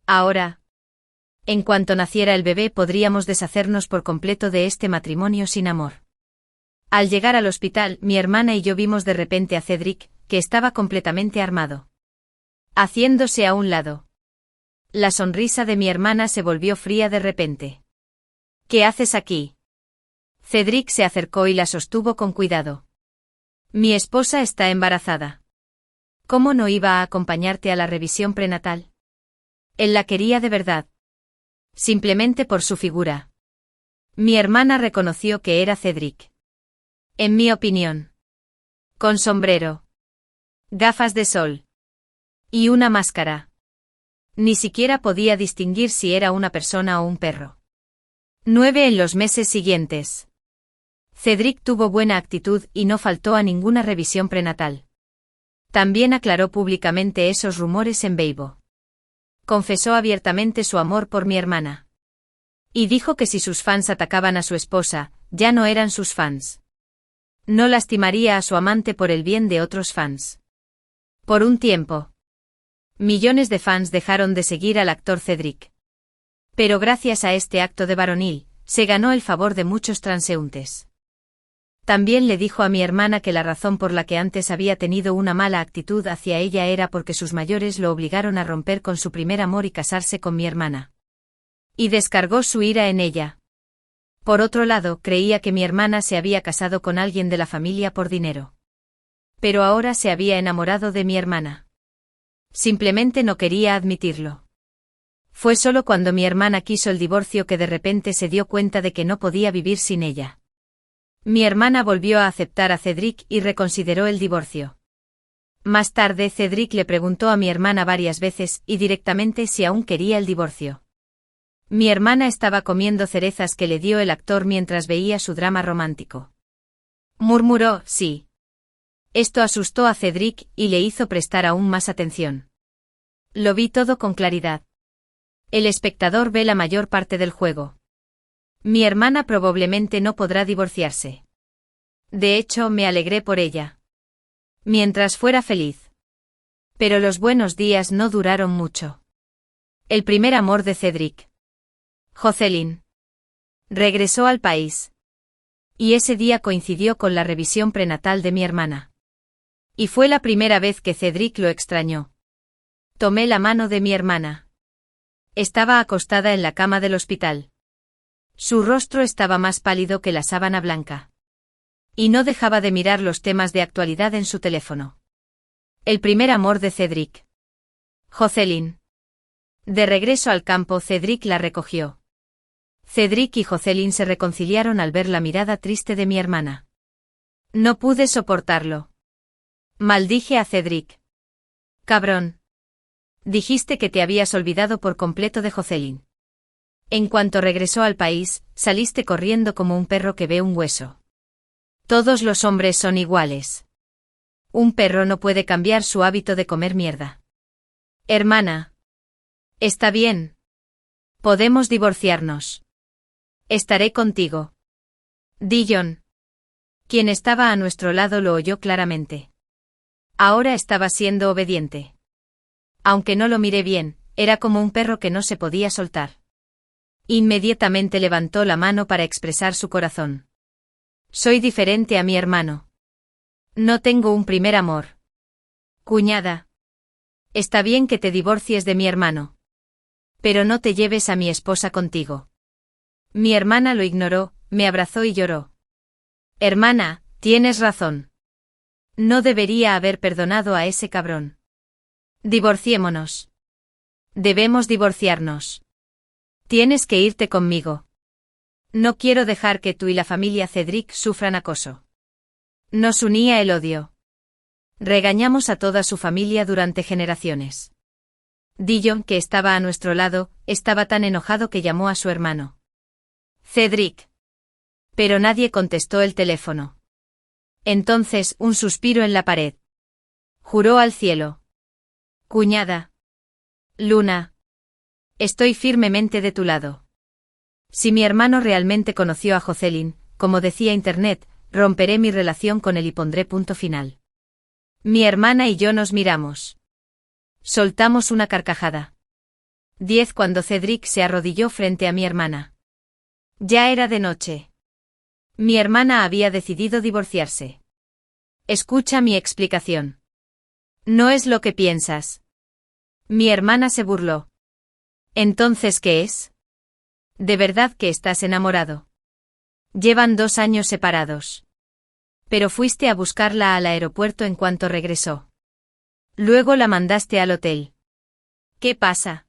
Ahora, en cuanto naciera el bebé, podríamos deshacernos por completo de este matrimonio sin amor. Al llegar al hospital, mi hermana y yo vimos de repente a Cedric, que estaba completamente armado. Haciéndose a un lado. La sonrisa de mi hermana se volvió fría de repente. ¿Qué haces aquí? Cedric se acercó y la sostuvo con cuidado. Mi esposa está embarazada. ¿Cómo no iba a acompañarte a la revisión prenatal? Él la quería de verdad. Simplemente por su figura. Mi hermana reconoció que era Cedric. En mi opinión. Con sombrero. Gafas de sol. Y una máscara. Ni siquiera podía distinguir si era una persona o un perro. 9 en los meses siguientes. Cedric tuvo buena actitud y no faltó a ninguna revisión prenatal. También aclaró públicamente esos rumores en Weibo. Confesó abiertamente su amor por mi hermana. Y dijo que si sus fans atacaban a su esposa, ya no eran sus fans. No lastimaría a su amante por el bien de otros fans. Por un tiempo. Millones de fans dejaron de seguir al actor Cedric. Pero gracias a este acto de varonil, se ganó el favor de muchos transeúntes. También le dijo a mi hermana que la razón por la que antes había tenido una mala actitud hacia ella era porque sus mayores lo obligaron a romper con su primer amor y casarse con mi hermana. Y descargó su ira en ella. Por otro lado, creía que mi hermana se había casado con alguien de la familia por dinero. Pero ahora se había enamorado de mi hermana. Simplemente no quería admitirlo. Fue solo cuando mi hermana quiso el divorcio que de repente se dio cuenta de que no podía vivir sin ella. Mi hermana volvió a aceptar a Cedric y reconsideró el divorcio. Más tarde Cedric le preguntó a mi hermana varias veces y directamente si aún quería el divorcio. Mi hermana estaba comiendo cerezas que le dio el actor mientras veía su drama romántico. Murmuró, sí. Esto asustó a Cedric y le hizo prestar aún más atención. Lo vi todo con claridad. El espectador ve la mayor parte del juego. Mi hermana probablemente no podrá divorciarse. De hecho, me alegré por ella. Mientras fuera feliz. Pero los buenos días no duraron mucho. El primer amor de Cedric. Jocelyn. Regresó al país. Y ese día coincidió con la revisión prenatal de mi hermana. Y fue la primera vez que Cedric lo extrañó. Tomé la mano de mi hermana. Estaba acostada en la cama del hospital. Su rostro estaba más pálido que la sábana blanca. Y no dejaba de mirar los temas de actualidad en su teléfono. El primer amor de Cedric. Jocelyn. De regreso al campo, Cedric la recogió. Cedric y Jocelyn se reconciliaron al ver la mirada triste de mi hermana. No pude soportarlo. Maldije a Cedric. Cabrón. Dijiste que te habías olvidado por completo de Jocelyn. En cuanto regresó al país, saliste corriendo como un perro que ve un hueso. Todos los hombres son iguales. Un perro no puede cambiar su hábito de comer mierda. Hermana. Está bien. Podemos divorciarnos. Estaré contigo. Dillon. Quien estaba a nuestro lado lo oyó claramente. Ahora estaba siendo obediente. Aunque no lo miré bien, era como un perro que no se podía soltar. Inmediatamente levantó la mano para expresar su corazón. Soy diferente a mi hermano. No tengo un primer amor. Cuñada. Está bien que te divorcies de mi hermano. Pero no te lleves a mi esposa contigo. Mi hermana lo ignoró, me abrazó y lloró. Hermana, tienes razón. No debería haber perdonado a ese cabrón. Divorciémonos. Debemos divorciarnos. Tienes que irte conmigo. No quiero dejar que tú y la familia Cedric sufran acoso. Nos unía el odio. Regañamos a toda su familia durante generaciones. Dillon, que estaba a nuestro lado, estaba tan enojado que llamó a su hermano. Cedric. Pero nadie contestó el teléfono. Entonces, un suspiro en la pared. Juró al cielo. Cuñada. Luna. Estoy firmemente de tu lado. Si mi hermano realmente conoció a Jocelyn, como decía Internet, romperé mi relación con él y pondré punto final. Mi hermana y yo nos miramos. Soltamos una carcajada. 10 cuando Cedric se arrodilló frente a mi hermana. Ya era de noche. Mi hermana había decidido divorciarse. Escucha mi explicación. No es lo que piensas. Mi hermana se burló. ¿Entonces qué es? ¿De verdad que estás enamorado? Llevan 2 años separados. Pero fuiste a buscarla al aeropuerto en cuanto regresó. Luego la mandaste al hotel. ¿Qué pasa?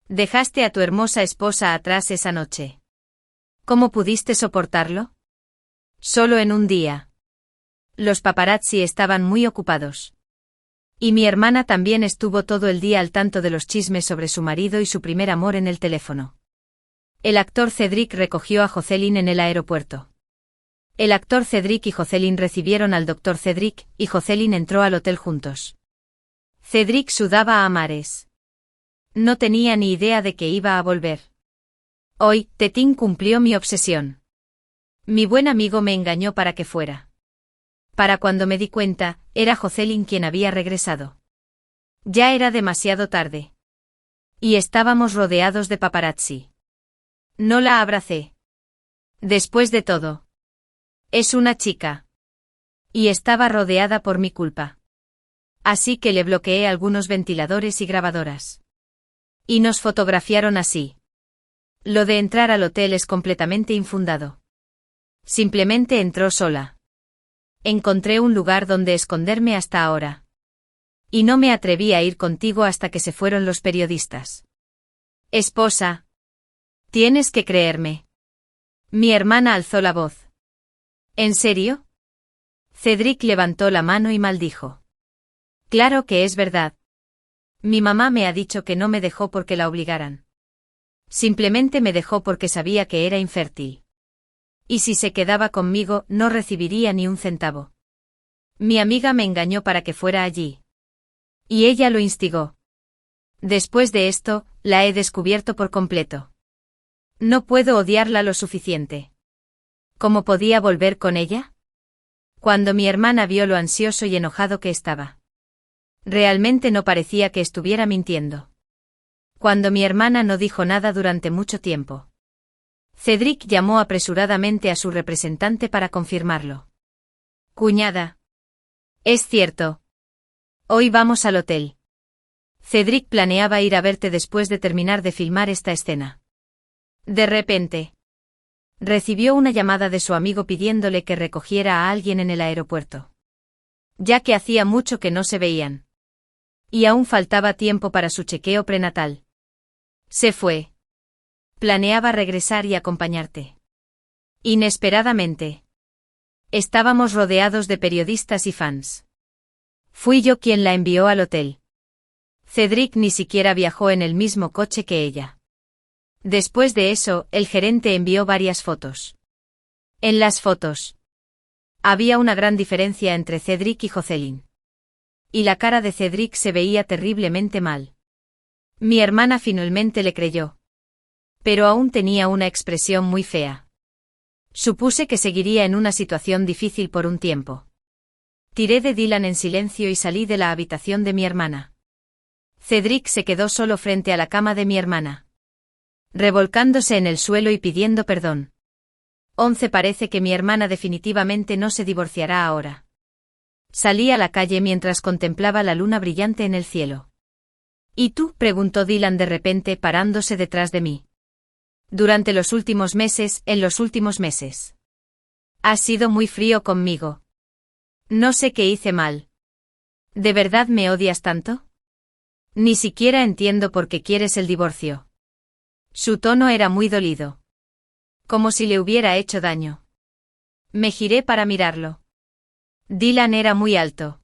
Dejaste a tu hermosa esposa atrás esa noche. ¿Cómo pudiste soportarlo? Solo en un día. Los paparazzi estaban muy ocupados. Y mi hermana también estuvo todo el día al tanto de los chismes sobre su marido y su primer amor en el teléfono. El actor Cedric recogió a Jocelyn en el aeropuerto. El actor Cedric y Jocelyn recibieron al doctor Cedric, y Jocelyn entró al hotel juntos. Cedric sudaba a mares. No tenía ni idea de que iba a volver. Hoy, Tetín cumplió mi obsesión. Mi buen amigo me engañó para que fuera. Para cuando me di cuenta, era Jocelyn quien había regresado. Ya era demasiado tarde. Y estábamos rodeados de paparazzi. No la abracé. Después de todo. Es una chica. Y estaba rodeada por mi culpa. Así que le bloqueé algunos ventiladores y grabadoras. Y nos fotografiaron así. Lo de entrar al hotel es completamente infundado. Simplemente entró sola. Encontré un lugar donde esconderme hasta ahora. Y no me atreví a ir contigo hasta que se fueron los periodistas. Esposa. Tienes que creerme. Mi hermana alzó la voz. ¿En serio? Cedric levantó la mano y maldijo. Claro que es verdad. Mi mamá me ha dicho que no me dejó porque la obligaran. Simplemente me dejó porque sabía que era infértil. Y si se quedaba conmigo, no recibiría ni un centavo. Mi amiga me engañó para que fuera allí. Y ella lo instigó. Después de esto, la he descubierto por completo. No puedo odiarla lo suficiente. ¿Cómo podía volver con ella? Cuando mi hermana vio lo ansioso y enojado que estaba. Realmente no parecía que estuviera mintiendo. Cuando mi hermana no dijo nada durante mucho tiempo. Cedric llamó apresuradamente a su representante para confirmarlo. Cuñada. Es cierto. Hoy vamos al hotel. Cedric planeaba ir a verte después de terminar de filmar esta escena. De repente. Recibió una llamada de su amigo pidiéndole que recogiera a alguien en el aeropuerto. Ya que hacía mucho que no se veían. Y aún faltaba tiempo para su chequeo prenatal. Se fue. Planeaba regresar y acompañarte. Inesperadamente. Estábamos rodeados de periodistas y fans. Fui yo quien la envió al hotel. Cedric ni siquiera viajó en el mismo coche que ella. Después de eso, el gerente envió varias fotos. En las fotos. Había una gran diferencia entre Cedric y Jocelyn. Y la cara de Cedric se veía terriblemente mal. Mi hermana finalmente le creyó. Pero aún tenía una expresión muy fea. Supuse que seguiría en una situación difícil por un tiempo. Tiré de Dylan en silencio y salí de la habitación de mi hermana. Cedric se quedó solo frente a la cama de mi hermana. Revolcándose en el suelo y pidiendo perdón. 11 Parece que mi hermana definitivamente no se divorciará ahora. Salí a la calle mientras contemplaba la luna brillante en el cielo. ¿Y tú? Preguntó Dylan de repente parándose detrás de mí. Durante los últimos meses, en los últimos meses. Has sido muy frío conmigo. No sé qué hice mal. ¿De verdad me odias tanto? Ni siquiera entiendo por qué quieres el divorcio. Su tono era muy dolido. Como si le hubiera hecho daño. Me giré para mirarlo. Dylan era muy alto.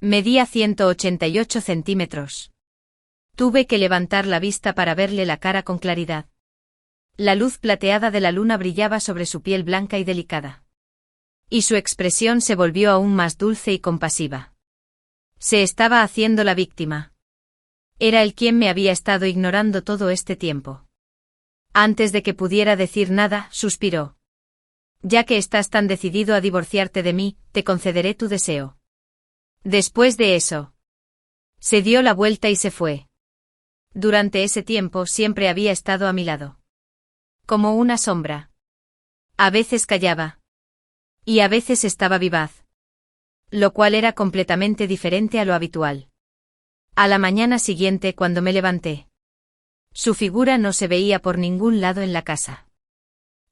Medía 188 centímetros. Tuve que levantar la vista para verle la cara con claridad. La luz plateada de la luna brillaba sobre su piel blanca y delicada. Y su expresión se volvió aún más dulce y compasiva. Se estaba haciendo la víctima. Era él quien me había estado ignorando todo este tiempo. Antes de que pudiera decir nada, suspiró. Ya que estás tan decidido a divorciarte de mí, te concederé tu deseo. Después de eso. Se dio la vuelta y se fue. Durante ese tiempo siempre había estado a mi lado. Como una sombra. A veces callaba. Y a veces estaba vivaz. Lo cual era completamente diferente a lo habitual. A la mañana siguiente cuando me levanté. Su figura no se veía por ningún lado en la casa.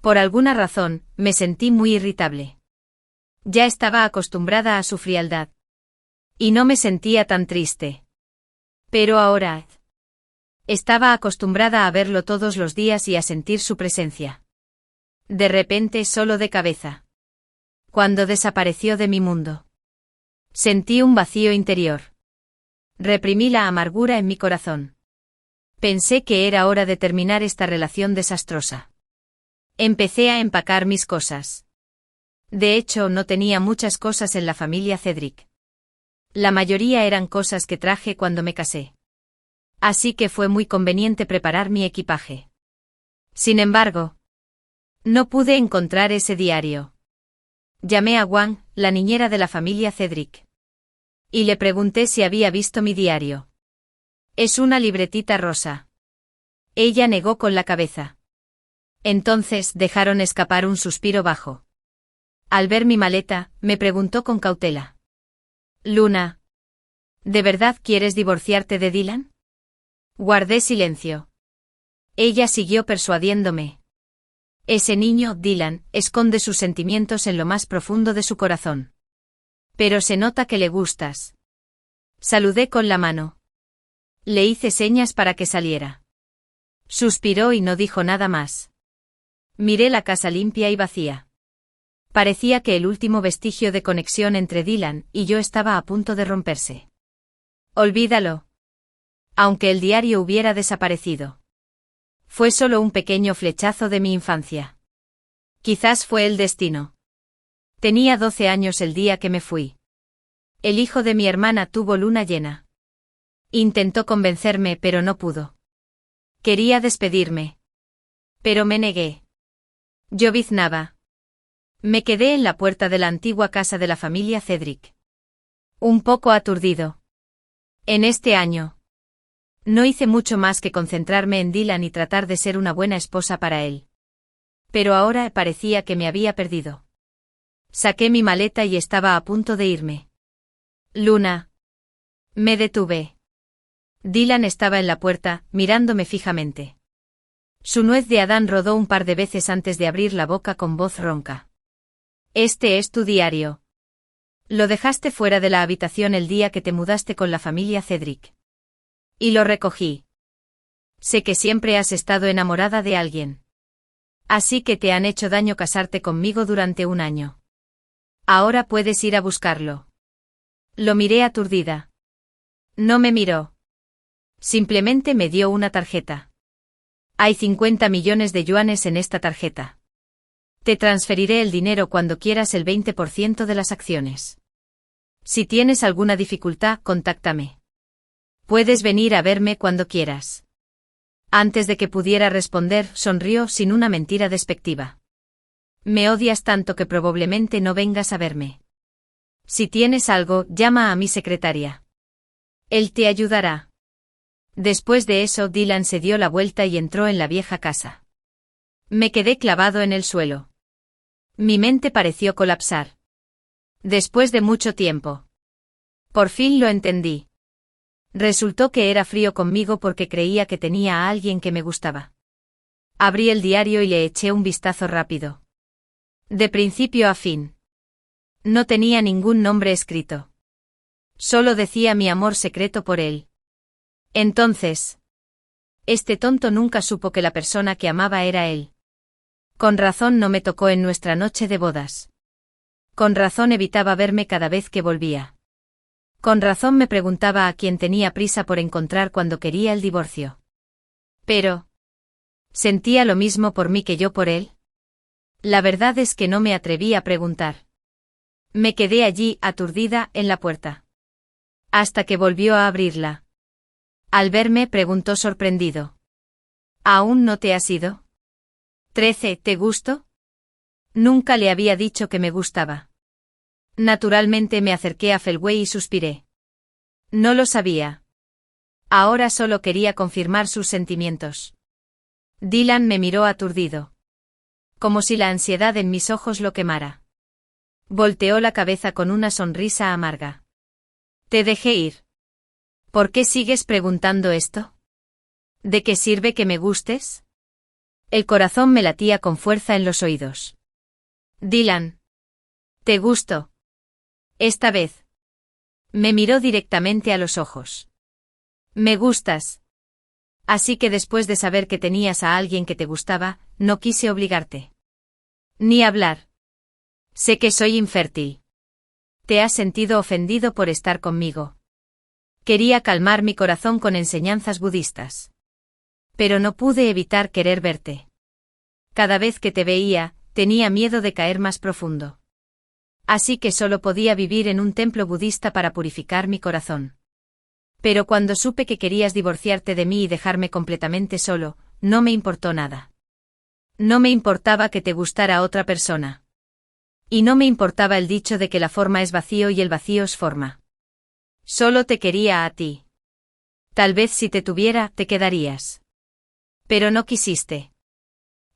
Por alguna razón, me sentí muy irritable. Ya estaba acostumbrada a su frialdad. Y no me sentía tan triste. Pero ahora... Estaba acostumbrada a verlo todos los días y a sentir su presencia. De repente solo de cabeza. Cuando desapareció de mi mundo. Sentí un vacío interior. Reprimí la amargura en mi corazón. Pensé que era hora de terminar esta relación desastrosa. Empecé a empacar mis cosas. De hecho, no tenía muchas cosas en la familia Cedric. La mayoría eran cosas que traje cuando me casé. Así que fue muy conveniente preparar mi equipaje. Sin embargo, no pude encontrar ese diario. Llamé a Wang, la niñera de la familia Cedric. Y le pregunté si había visto mi diario. Es una libretita rosa. Ella negó con la cabeza. Entonces dejaron escapar un suspiro bajo. Al ver mi maleta, me preguntó con cautela. Luna, ¿de verdad quieres divorciarte de Dylan? Guardé silencio. Ella siguió persuadiéndome. Ese niño, Dylan, esconde sus sentimientos en lo más profundo de su corazón. Pero se nota que le gustas. Saludé con la mano. Le hice señas para que saliera. Suspiró y no dijo nada más. Miré la casa limpia y vacía. Parecía que el último vestigio de conexión entre Dylan y yo estaba a punto de romperse. Olvídalo. Aunque el diario hubiera desaparecido. Fue solo un pequeño flechazo de mi infancia. Quizás fue el destino. Tenía 12 años el día que me fui. El hijo de mi hermana tuvo luna llena. Intentó convencerme, pero no pudo. Quería despedirme. Pero me negué. Lloviznaba. Me quedé en la puerta de la antigua casa de la familia Cedric. Un poco aturdido. En este año. No hice mucho más que concentrarme en Dylan y tratar de ser una buena esposa para él. Pero ahora parecía que me había perdido. Saqué mi maleta y estaba a punto de irme. Luna. Me detuve. Dylan estaba en la puerta, mirándome fijamente. Su nuez de Adán rodó un par de veces antes de abrir la boca con voz ronca. Este es tu diario. Lo dejaste fuera de la habitación el día que te mudaste con la familia Cedric. Y lo recogí. Sé que siempre has estado enamorada de alguien. Así que te han hecho daño casarte conmigo durante un año. Ahora puedes ir a buscarlo. Lo miré aturdida. No me miró. Simplemente me dio una tarjeta. Hay 50 millones de yuanes en esta tarjeta. Te transferiré el dinero cuando quieras, el 20% de las acciones. Si tienes alguna dificultad, contáctame. Puedes venir a verme cuando quieras. Antes de que pudiera responder, sonrió sin una mentira despectiva. Me odias tanto que probablemente no vengas a verme. Si tienes algo, llama a mi secretaria. Él te ayudará. Después de eso, Dylan se dio la vuelta y entró en la vieja casa. Me quedé clavado en el suelo. Mi mente pareció colapsar. Después de mucho tiempo. Por fin lo entendí. Resultó que era frío conmigo porque creía que tenía a alguien que me gustaba. Abrí el diario y le eché un vistazo rápido. De principio a fin. No tenía ningún nombre escrito. Solo decía mi amor secreto por él. Entonces, este tonto nunca supo que la persona que amaba era él. Con razón no me tocó en nuestra noche de bodas. Con razón evitaba verme cada vez que volvía. Con razón me preguntaba a quién tenía prisa por encontrar cuando quería el divorcio. Pero, ¿sentía lo mismo por mí que yo por él? La verdad es que no me atreví a preguntar. Me quedé allí, aturdida, en la puerta. Hasta que volvió a abrirla. Al verme, preguntó sorprendido. ¿Aún no te has ido? 13, ¿te gusto? Nunca le había dicho que me gustaba. Naturalmente me acerqué a Felway y suspiré. No lo sabía. Ahora solo quería confirmar sus sentimientos. Dylan me miró aturdido. Como si la ansiedad en mis ojos lo quemara. Volteó la cabeza con una sonrisa amarga. Te dejé ir. ¿Por qué sigues preguntando esto? ¿De qué sirve que me gustes? El corazón me latía con fuerza en los oídos. Dylan. ¿Te gusto? Esta vez. Me miró directamente a los ojos. Me gustas. Así que después de saber que tenías a alguien que te gustaba, no quise obligarte. Ni hablar. Sé que soy infértil. Te has sentido ofendido por estar conmigo. Quería calmar mi corazón con enseñanzas budistas. Pero no pude evitar querer verte. Cada vez que te veía, tenía miedo de caer más profundo. Así que solo podía vivir en un templo budista para purificar mi corazón. Pero cuando supe que querías divorciarte de mí y dejarme completamente solo, no me importó nada. No me importaba que te gustara otra persona. Y no me importaba el dicho de que la forma es vacío y el vacío es forma. Solo te quería a ti. Tal vez si te tuviera, te quedarías. Pero no quisiste.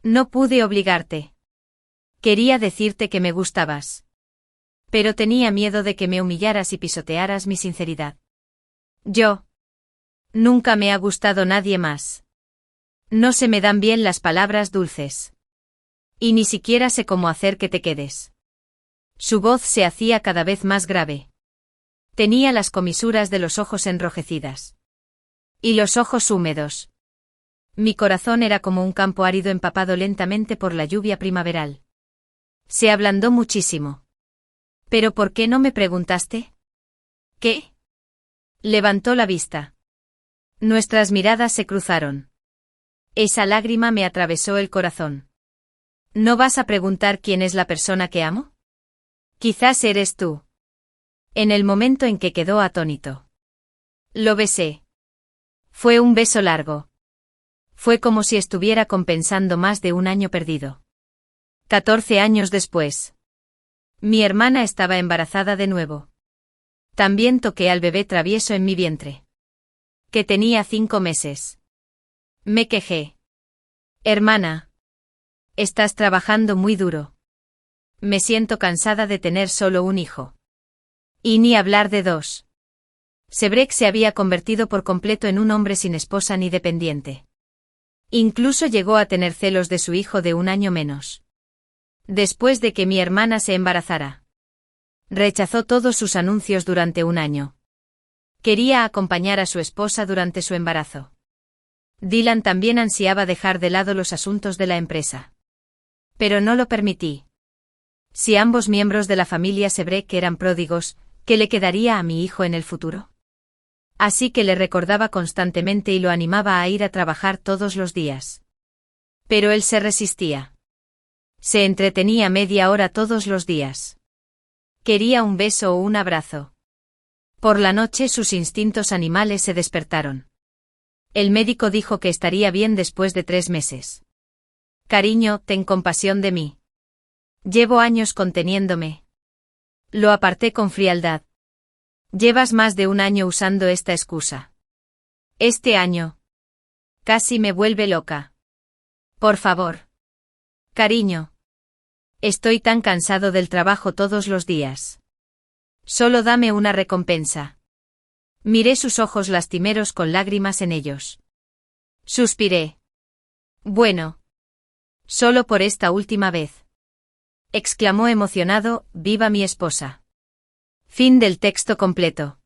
No pude obligarte. Quería decirte que me gustabas. Pero tenía miedo de que me humillaras y pisotearas mi sinceridad. Yo. Nunca me ha gustado nadie más. No se me dan bien las palabras dulces. Y ni siquiera sé cómo hacer que te quedes. Su voz se hacía cada vez más grave. Tenía las comisuras de los ojos enrojecidas. Y los ojos húmedos. Mi corazón era como un campo árido empapado lentamente por la lluvia primaveral. Se ablandó muchísimo. ¿Pero por qué no me preguntaste? ¿Qué? Levantó la vista. Nuestras miradas se cruzaron. Esa lágrima me atravesó el corazón. ¿No vas a preguntar quién es la persona que amo? Quizás eres tú. En el momento en que quedó atónito. Lo besé. Fue un beso largo. Fue como si estuviera compensando más de un año perdido. 14 años después. Mi hermana estaba embarazada de nuevo. También toqué al bebé travieso en mi vientre. Que tenía 5 meses. Me quejé. Hermana. Estás trabajando muy duro. Me siento cansada de tener solo un hijo. Y ni hablar de 2. Sebrek se había convertido por completo en un hombre sin esposa ni dependiente. Incluso llegó a tener celos de su hijo de un año menos. Después de que mi hermana se embarazara. Rechazó todos sus anuncios durante un año. Quería acompañar a su esposa durante su embarazo. Dylan también ansiaba dejar de lado los asuntos de la empresa. Pero no lo permití. Si ambos miembros de la familia Sebrek eran pródigos, ¿qué le quedaría a mi hijo en el futuro? Así que le recordaba constantemente y lo animaba a ir a trabajar todos los días. Pero él se resistía. Se entretenía media hora todos los días. Quería un beso o un abrazo. Por la noche sus instintos animales se despertaron. El médico dijo que estaría bien después de 3 meses. Cariño, ten compasión de mí. Llevo años conteniéndome. Lo aparté con frialdad. Llevas más de un año usando esta excusa. Este año. Casi me vuelve loca. Por favor. Cariño. Estoy tan cansado del trabajo todos los días. Solo dame una recompensa. Miré sus ojos lastimeros con lágrimas en ellos. Suspiré. Bueno. Solo por esta última vez. Exclamó emocionado, viva mi esposa. Fin del texto completo.